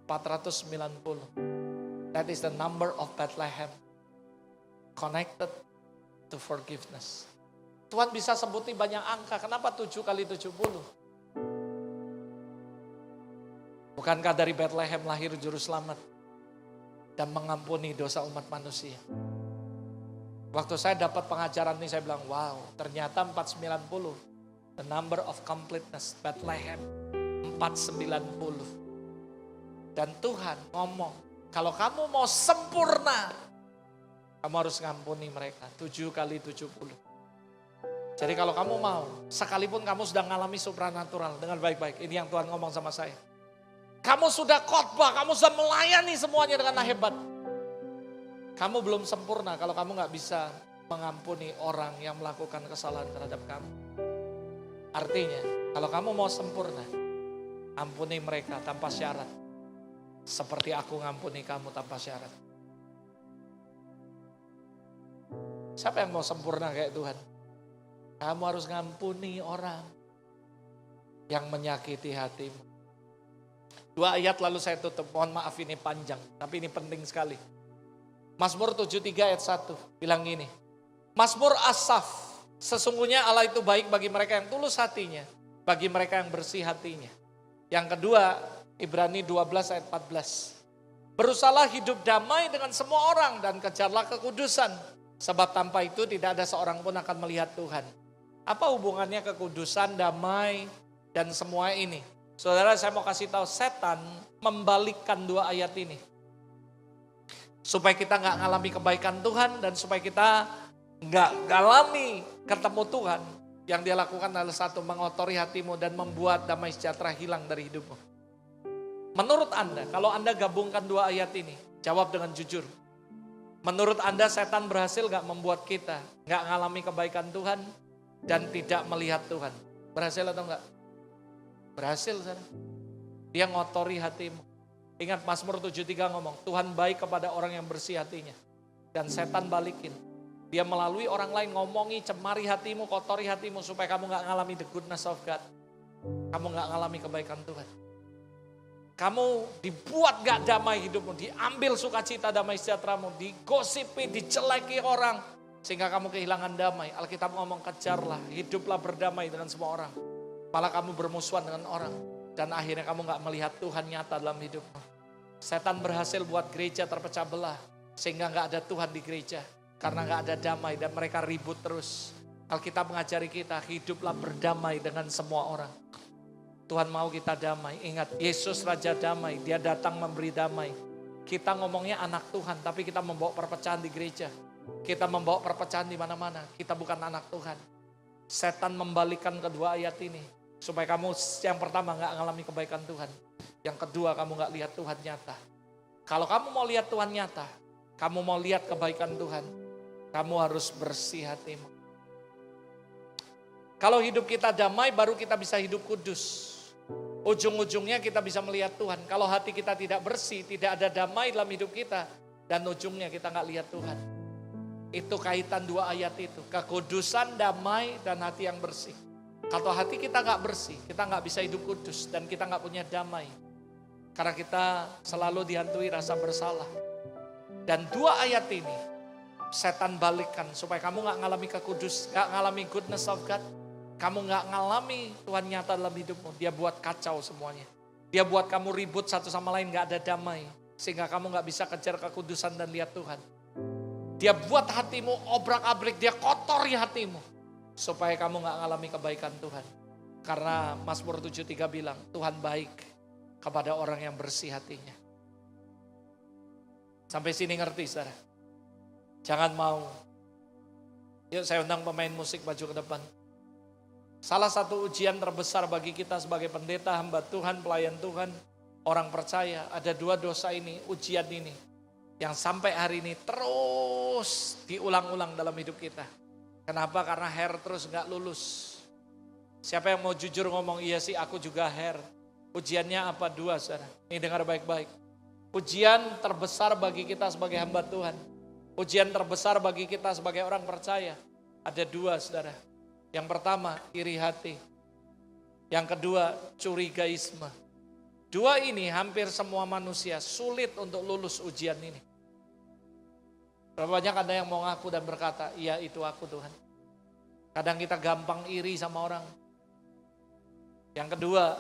S1: 490. That is the number of Bethlehem. Connected to forgiveness. Tuhan bisa sebuti banyak angka. Kenapa 7 kali 70? Bukankah dari Bethlehem lahir juru selamat dan mengampuni dosa umat manusia? Waktu saya dapat pengajaran ini saya bilang, wow, ternyata 490. The number of completeness, Bethlehem. 490. Dan Tuhan ngomong, kalau kamu mau sempurna, kamu harus ngampuni mereka. 7 kali 70. Jadi kalau kamu mau, sekalipun kamu sudah mengalami supranatural dengan baik-baik. Ini yang Tuhan ngomong sama saya. Kamu sudah khotbah, kamu sudah melayani semuanya dengan hebat. Kamu belum sempurna kalau kamu gak bisa mengampuni orang yang melakukan kesalahan terhadap kamu. Artinya, kalau kamu mau sempurna, ampuni mereka tanpa syarat. Seperti aku ngampuni kamu tanpa syarat. Siapa yang mau sempurna kayak Tuhan? Kamu harus ngampuni orang yang menyakiti hatimu. 2 ayat lalu saya tutup. Mohon maaf ini panjang, tapi ini penting sekali. Mazmur 73 ayat 1 bilang gini. Mazmur Asaf Sesungguhnya Allah itu baik bagi mereka yang tulus hatinya, bagi mereka yang bersih hatinya. Yang kedua, Ibrani 12 ayat 14. Berusahalah hidup damai dengan semua orang dan kejarlah kekudusan. Sebab tanpa itu tidak ada seorang pun akan melihat Tuhan. Apa hubungannya kekudusan, damai, dan semua ini? Saudara, saya mau kasih tahu, setan membalikkan dua ayat ini. Supaya kita nggak ngalami kebaikan Tuhan dan supaya kita nggak ngalami ketemu Tuhan. Yang dia lakukan adalah satu, mengotori hatimu dan membuat damai sejahtera hilang dari hidupmu. Menurut Anda, kalau Anda gabungkan dua ayat ini, jawab dengan jujur. Menurut Anda setan berhasil gak membuat kita gak ngalami kebaikan Tuhan dan tidak melihat Tuhan? Berhasil atau enggak? Berhasil, saudara. Dia ngotori hatimu. Ingat Mazmur 73 ngomong, Tuhan baik kepada orang yang bersih hatinya. Dan setan balikin. Dia melalui orang lain ngomongi, cemari hatimu, kotori hatimu supaya kamu gak ngalami the goodness of God. Kamu gak ngalami kebaikan Tuhan. Kamu dibuat gak damai hidupmu, diambil sukacita damai sejahteramu, digosipi, diceleki orang, sehingga kamu kehilangan damai. Alkitab ngomong kejarlah, hiduplah berdamai dengan semua orang. Malah kamu bermusuhan dengan orang, dan akhirnya kamu gak melihat Tuhan nyata dalam hidupmu. Setan berhasil buat gereja terpecah belah, sehingga gak ada Tuhan di gereja, karena gak ada damai dan mereka ribut terus. Alkitab mengajari kita, hiduplah berdamai dengan semua orang. Tuhan mau kita damai. Ingat, Yesus Raja Damai. Dia datang memberi damai. Kita ngomongnya anak Tuhan, tapi kita membawa perpecahan di gereja. Kita membawa perpecahan di mana-mana. Kita bukan anak Tuhan. Setan membalikkan kedua ayat ini. Supaya kamu yang pertama gak ngalami kebaikan Tuhan. Yang kedua, kamu gak lihat Tuhan nyata. Kalau kamu mau lihat Tuhan nyata, kamu mau lihat kebaikan Tuhan, kamu harus bersih hatimu. Kalau hidup kita damai, baru kita bisa hidup kudus. Ujung-ujungnya kita bisa melihat Tuhan. Kalau hati kita tidak bersih, tidak ada damai dalam hidup kita, dan ujungnya kita gak lihat Tuhan. Itu kaitan dua ayat itu. Kekudusan, damai, dan hati yang bersih. Kalau hati kita gak bersih, kita gak bisa hidup kudus, dan kita gak punya damai. Karena kita selalu dihantui rasa bersalah. Dan dua ayat ini, setan balikkan supaya kamu gak ngalami gak ngalami goodness of God. Kamu gak ngalami Tuhan nyata dalam hidupmu. Dia buat kacau semuanya. Dia buat kamu ribut satu sama lain, gak ada damai. Sehingga kamu gak bisa kejar kekudusan dan lihat Tuhan. Dia buat hatimu obrak-abrik, dia kotori hatimu. Supaya kamu gak ngalami kebaikan Tuhan. Karena Mazmur 73 bilang, Tuhan baik kepada orang yang bersih hatinya. Sampai sini ngerti, saudara? Jangan mau. Yuk saya undang pemain musik maju ke depan. Salah satu ujian terbesar bagi kita sebagai pendeta, hamba Tuhan, pelayan Tuhan, orang percaya, ada dua dosa ini, ujian ini, yang sampai hari ini terus diulang-ulang dalam hidup kita. Kenapa? Karena hair terus gak lulus. Siapa yang mau jujur ngomong, iya sih aku juga hair. Ujiannya apa? Dua, saudara. Ini dengar baik-baik. Ujian terbesar bagi kita sebagai hamba Tuhan. Ujian terbesar bagi kita sebagai orang percaya. Ada dua, saudara. Yang pertama, iri hati. Yang kedua, curigaisme. Dua ini hampir semua manusia sulit untuk lulus ujian ini. Berapa banyak ada yang mau ngaku dan berkata, iya itu aku Tuhan. Kadang kita gampang iri sama orang. Yang kedua,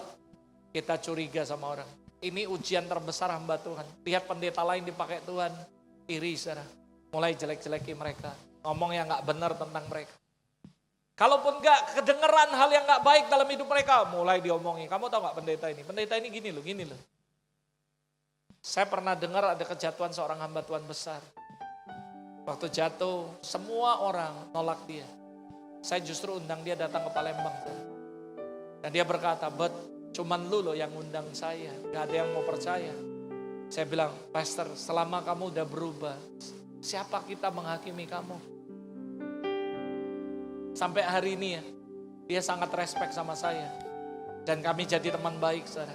S1: kita curiga sama orang. Ini ujian terbesar hamba Tuhan. Lihat pendeta lain dipakai Tuhan, iri saudara. Mulai jelek-jeleki mereka. Ngomong yang gak benar tentang mereka. Kalaupun gak kedengeran hal yang gak baik dalam hidup mereka, mulai diomongin. Kamu tahu gak pendeta ini? Pendeta ini gini loh, gini loh. Saya pernah dengar ada kejatuhan seorang hamba Tuhan besar. Waktu jatuh, semua orang nolak dia. Saya justru undang dia datang ke Palembang. Dan dia berkata, "Bet, cuman lu loh yang undang saya. Gak ada yang mau percaya." Saya bilang, "Pastor, selama kamu udah berubah, siapa kita menghakimi kamu?" Sampai hari ini ya, dia sangat respect sama saya. Dan kami jadi teman baik, saudara.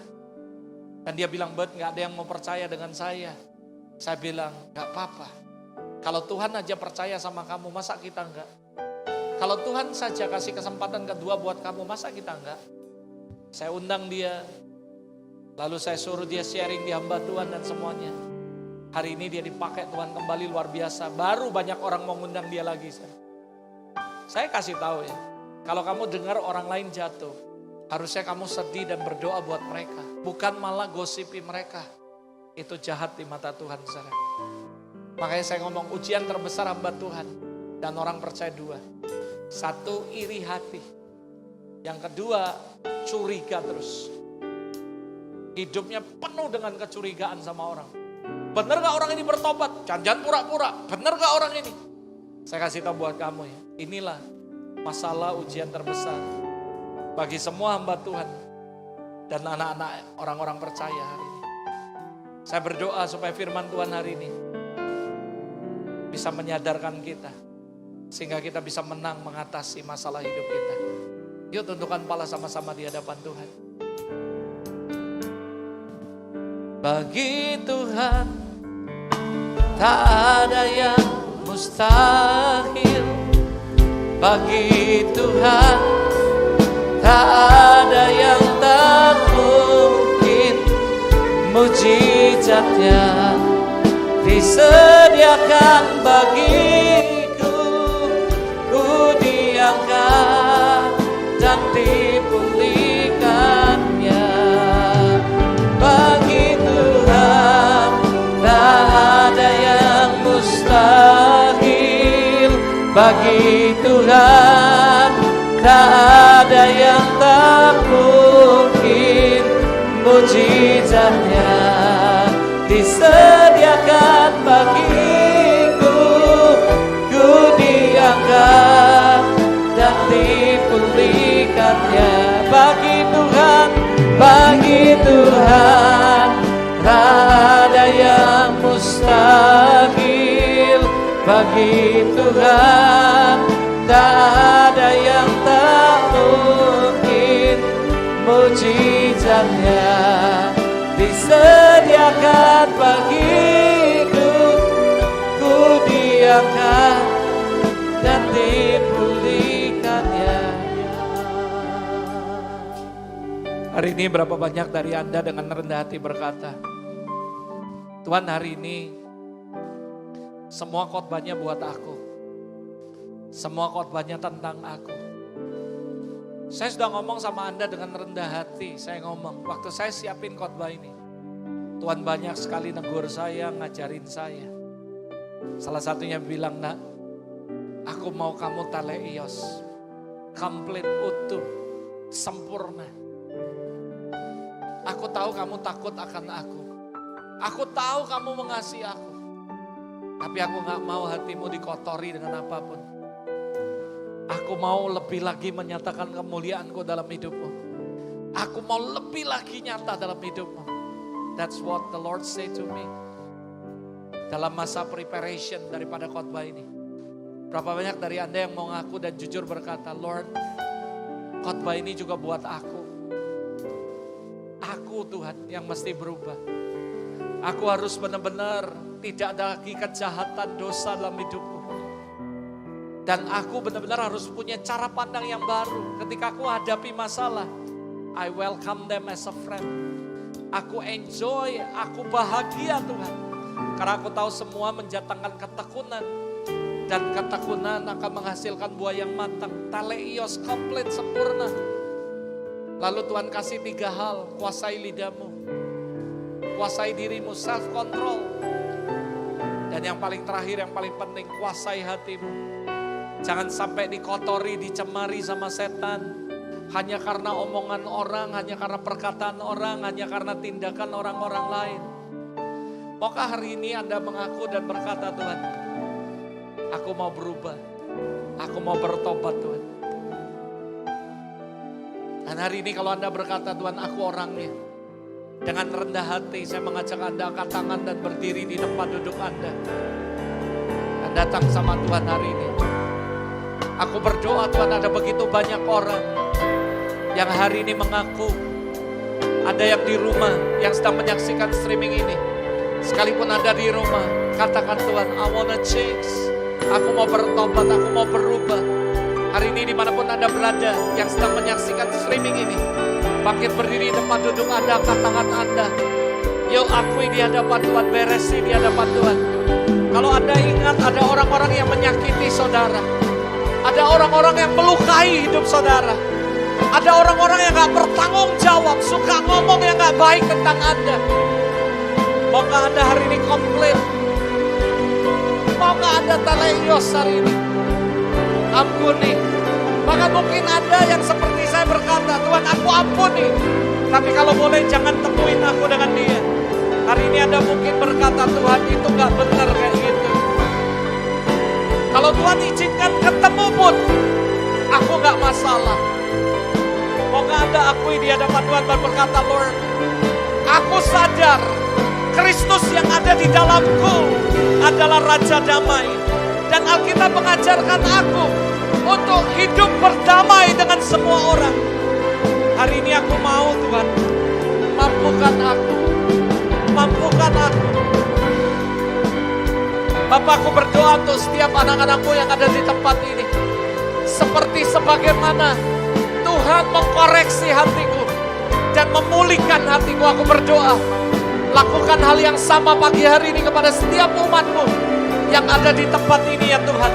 S1: Dan dia bilang, "Bet, gak ada yang mau percaya dengan saya." Saya bilang, gak apa-apa. Kalau Tuhan aja percaya sama kamu, masa kita enggak? Kalau Tuhan saja kasih kesempatan kedua buat kamu, masa kita enggak? Saya undang dia, lalu saya suruh dia sharing di hamba Tuhan dan semuanya. Hari ini dia dipakai Tuhan kembali luar biasa. Baru banyak orang mau ngundang dia lagi. Saya kasih tahu ya, kalau kamu dengar orang lain jatuh, harusnya kamu sedih dan berdoa buat mereka. Bukan malah gosipi mereka. Itu jahat di mata Tuhan, saudara. Makanya saya ngomong ujian terbesar hamba Tuhan dan orang percaya dua. Satu, iri hati. Yang kedua, curiga terus. Hidupnya penuh dengan kecurigaan sama orang. Bener gak orang ini bertobat? Jangan pura-pura. Bener gak orang ini? Saya kasih tahu buat kamu ya. Inilah masalah ujian terbesar bagi semua hamba Tuhan dan anak-anak orang-orang percaya hari ini. Saya berdoa supaya firman Tuhan hari ini bisa menyadarkan kita sehingga kita bisa menang mengatasi masalah hidup kita. Yuk tundukkan kepala sama-sama di hadapan Tuhan. Bagi Tuhan tak ada yang mustahil. Bagi Tuhan tak ada yang tak mungkin. Mujizatnya disediakan bagiku. Ku diangkat dan dipulihkannya. Bagi Tuhan tak ada yang mustahil. Bagi Tuhan tak ada yang tak mungkin. Mujizatnya disediakan bagiku. Ku diangkat dan dipulihkannya. Bagi Tuhan tak ada yang mustahil. Bagi Tuhan tak ada yang tak mungkin. Mujizatnya disediakan bagiku. Ku diangkat dan dipulihkannya. Hari ini berapa banyak dari Anda dengan rendah hati berkata, Tuhan hari ini semua khotbahnya buat aku. Semua khotbahnya tentang aku. Saya sudah ngomong sama Anda dengan rendah hati. Saya ngomong, waktu saya siapin khotbah ini, Tuhan banyak sekali negur saya, ngajarin saya. Salah satunya bilang, nak, aku mau kamu taleios, komplit, utuh, sempurna. Aku tahu kamu takut akan aku. Aku tahu kamu mengasihi aku. Tapi aku gak mau hatimu dikotori dengan apapun. Aku mau lebih lagi menyatakan kemuliaanku dalam hidupmu. Aku mau lebih lagi nyata dalam hidupmu. That's what the Lord say to me. Dalam masa preparation daripada khotbah ini. Berapa banyak dari Anda yang mau ngaku dan jujur berkata, Lord, khotbah ini juga buat aku. Aku Tuhan yang mesti berubah. Aku harus benar-benar tidak ada lagi kejahatan dosa dalam hidupku. Dan aku benar-benar harus punya cara pandang yang baru. Ketika aku hadapi masalah, I welcome them as a friend. Aku enjoy, aku bahagia Tuhan. Karena aku tahu semua mendatangkan ketekunan. Dan ketekunan akan menghasilkan buah yang matang. Taleios, komplit, sempurna. Lalu Tuhan kasih 3 hal, kuasai lidahmu. Kuasai dirimu, self control. Dan yang paling terakhir, yang paling penting, kuasai hatimu. Jangan sampai dikotori, dicemari sama setan. Hanya karena omongan orang, hanya karena perkataan orang, hanya karena tindakan orang-orang lain. Maukah hari ini Anda mengaku dan berkata, Tuhan, aku mau berubah. Aku mau bertobat Tuhan. Dan hari ini kalau Anda berkata, Tuhan aku orangnya. Dengan rendah hati saya mengajak Anda angkat tangan dan berdiri di tempat duduk Anda. Dan datang sama Tuhan hari ini. Aku berdoa Tuhan, ada begitu banyak orang yang hari ini mengaku. Ada yang di rumah yang sedang menyaksikan streaming ini. Sekalipun Anda di rumah, katakan Tuhan, I wanna change. Aku mau bertobat, aku mau berubah. Hari ini dimanapun Anda berada yang sedang menyaksikan streaming ini, bangkit berdiri di tempat duduk Anda, angkat tangan Anda. Yuk akui di hadapan Tuhan, beresi di hadapan Tuhan. Kalau Anda ingat ada orang-orang yang menyakiti saudara, Ada orang-orang yang melukai hidup saudara. Ada orang-orang yang gak bertanggung jawab, suka ngomong yang gak baik tentang Anda. Maukah Anda hari ini komplain? Maukah Anda teleios hari ini? Ampuni. Bahkan mungkin Anda yang seperti saya berkata, Tuhan aku ampuni. Tapi kalau boleh jangan temuin aku dengan dia. Hari ini Anda mungkin berkata, Tuhan itu gak benar kayak gitu. Kalau Tuhan izinkan ketemu pun, aku gak masalah. Moga Anda akui di hadapan Tuhan dan berkata, Lord, aku sadar Kristus yang ada di dalamku adalah Raja Damai. Dan Alkitab mengajarkan aku untuk hidup berdamai dengan semua orang. Hari ini aku mau Tuhan, mampukan aku. Mampukan aku. Bapa, aku berdoa untuk setiap anak-anakmu yang ada di tempat ini. Seperti sebagaimana Tuhan mengkoreksi hatiku dan memulihkan hatiku, aku berdoa. Lakukan hal yang sama pagi hari ini kepada setiap umatmu yang ada di tempat ini ya Tuhan.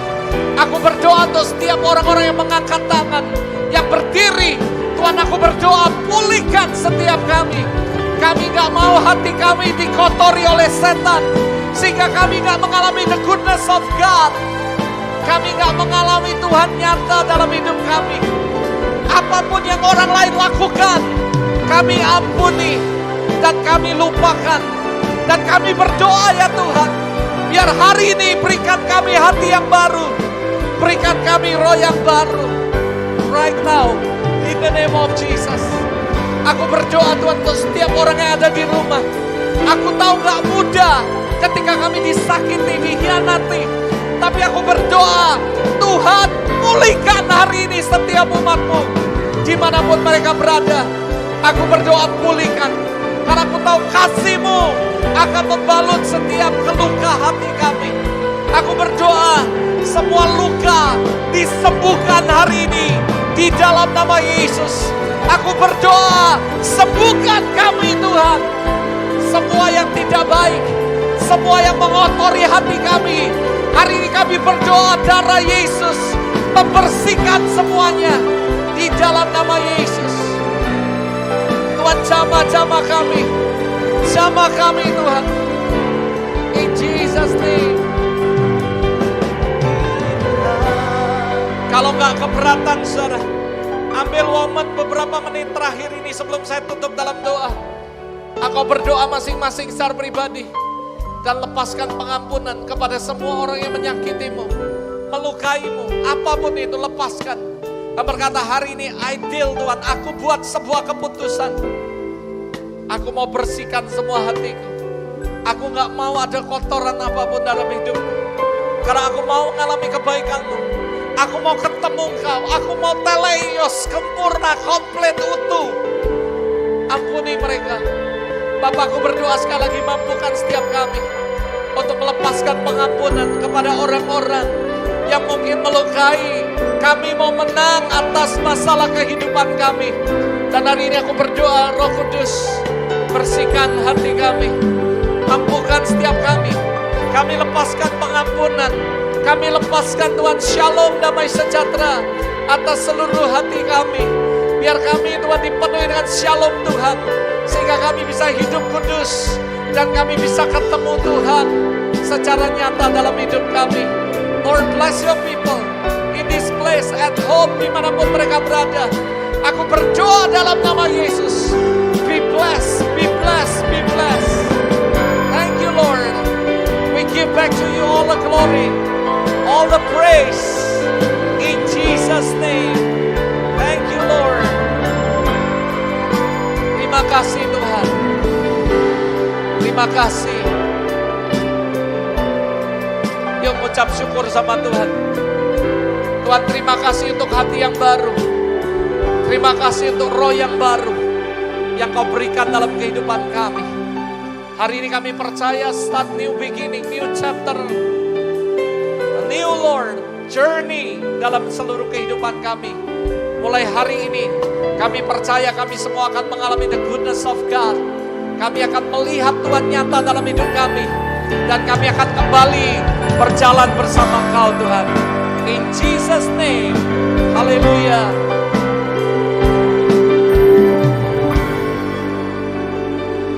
S1: Aku berdoa untuk setiap orang-orang yang mengangkat tangan, yang berdiri. Tuhan, aku berdoa pulihkan setiap kami. Kami gak mau hati kami dikotori oleh setan, sehingga kami gak mengalami the goodness of God. Kami gak mengalami Tuhan nyata dalam hidup kami. Apapun yang orang lain lakukan, kami ampuni dan kami lupakan. Dan kami berdoa ya Tuhan, biar hari ini berikan kami hati yang baru, berikan kami roh yang baru. Right now, in the name of Jesus. Aku berdoa Tuhan untuk setiap orang yang ada di rumah. Aku tahu gak mudah ketika kami disakiti, dihianati. Tapi aku berdoa, Tuhan pulihkan hari ini setiap umatmu dimanapun mereka berada. Aku berdoa pulihkan, karena aku tahu kasih-Mu akan membalut setiap keluka hati kami. Aku berdoa semua luka disembuhkan hari ini di dalam nama Yesus. Aku berdoa sembuhkan kami Tuhan. Semua yang tidak baik, semua yang mengotori hati kami, hari ini kami berdoa darah Yesus membersihkan semuanya di dalam nama Yesus. Tuhan, jamah-jamah kami, jamah kami Tuhan, in Jesus name. Kalau nggak keberatan saudara, ambil momen beberapa menit terakhir ini sebelum saya tutup dalam doa. Aku berdoa masing-masing secara pribadi dan lepaskan pengampunan kepada semua orang yang menyakitimu, melukaimu, apapun itu lepaskan. Dan berkata hari ini I deal Tuhan, aku buat sebuah keputusan. Aku mau bersihkan semua hatiku. Aku gak mau ada kotoran apapun dalam hidupku. Karena aku mau mengalami kebaikan-Mu. Aku mau ketemu Engkau, aku mau teleios, sempurna, komplit, utuh. Ampuni mereka. Bapa, aku berdoa sekali lagi, mampukan setiap kami untuk melepaskan pengampunan kepada orang-orang yang mungkin melukai. Kami mau menang atas masalah kehidupan kami. Dan hari ini aku berdoa, Roh Kudus, bersihkan hati kami. Mampukan setiap kami. Kami lepaskan pengampunan. Kami lepaskan Tuhan shalom, damai sejahtera atas seluruh hati kami. Biar kami Tuhan dipenuhi dengan shalom Tuhan, sehingga kami bisa hidup kudus dan kami bisa ketemu Tuhan secara nyata dalam hidup kami. Lord, bless your people in this place, at home, dimanapun mereka berada. Aku berdoa dalam nama Yesus. Be blessed, be blessed, be blessed. Thank you Lord. We give back to you all the glory, all the praise, in Jesus name. Thank you Lord. Terima kasih Tuhan. Terima kasih. Yuk ucap syukur sama Tuhan. Tuhan, terima kasih untuk hati yang baru. Terima kasih untuk roh yang baru yang Kau berikan dalam kehidupan kami. Hari ini kami percaya start new beginning, new chapter, a new Lord, journey dalam seluruh kehidupan kami. Mulai hari ini kami percaya kami semua akan mengalami the goodness of God. Kami akan melihat Tuhan nyata dalam hidup kami. Dan kami akan kembali berjalan bersama Kau Tuhan. In Jesus Jesus name. Haleluya.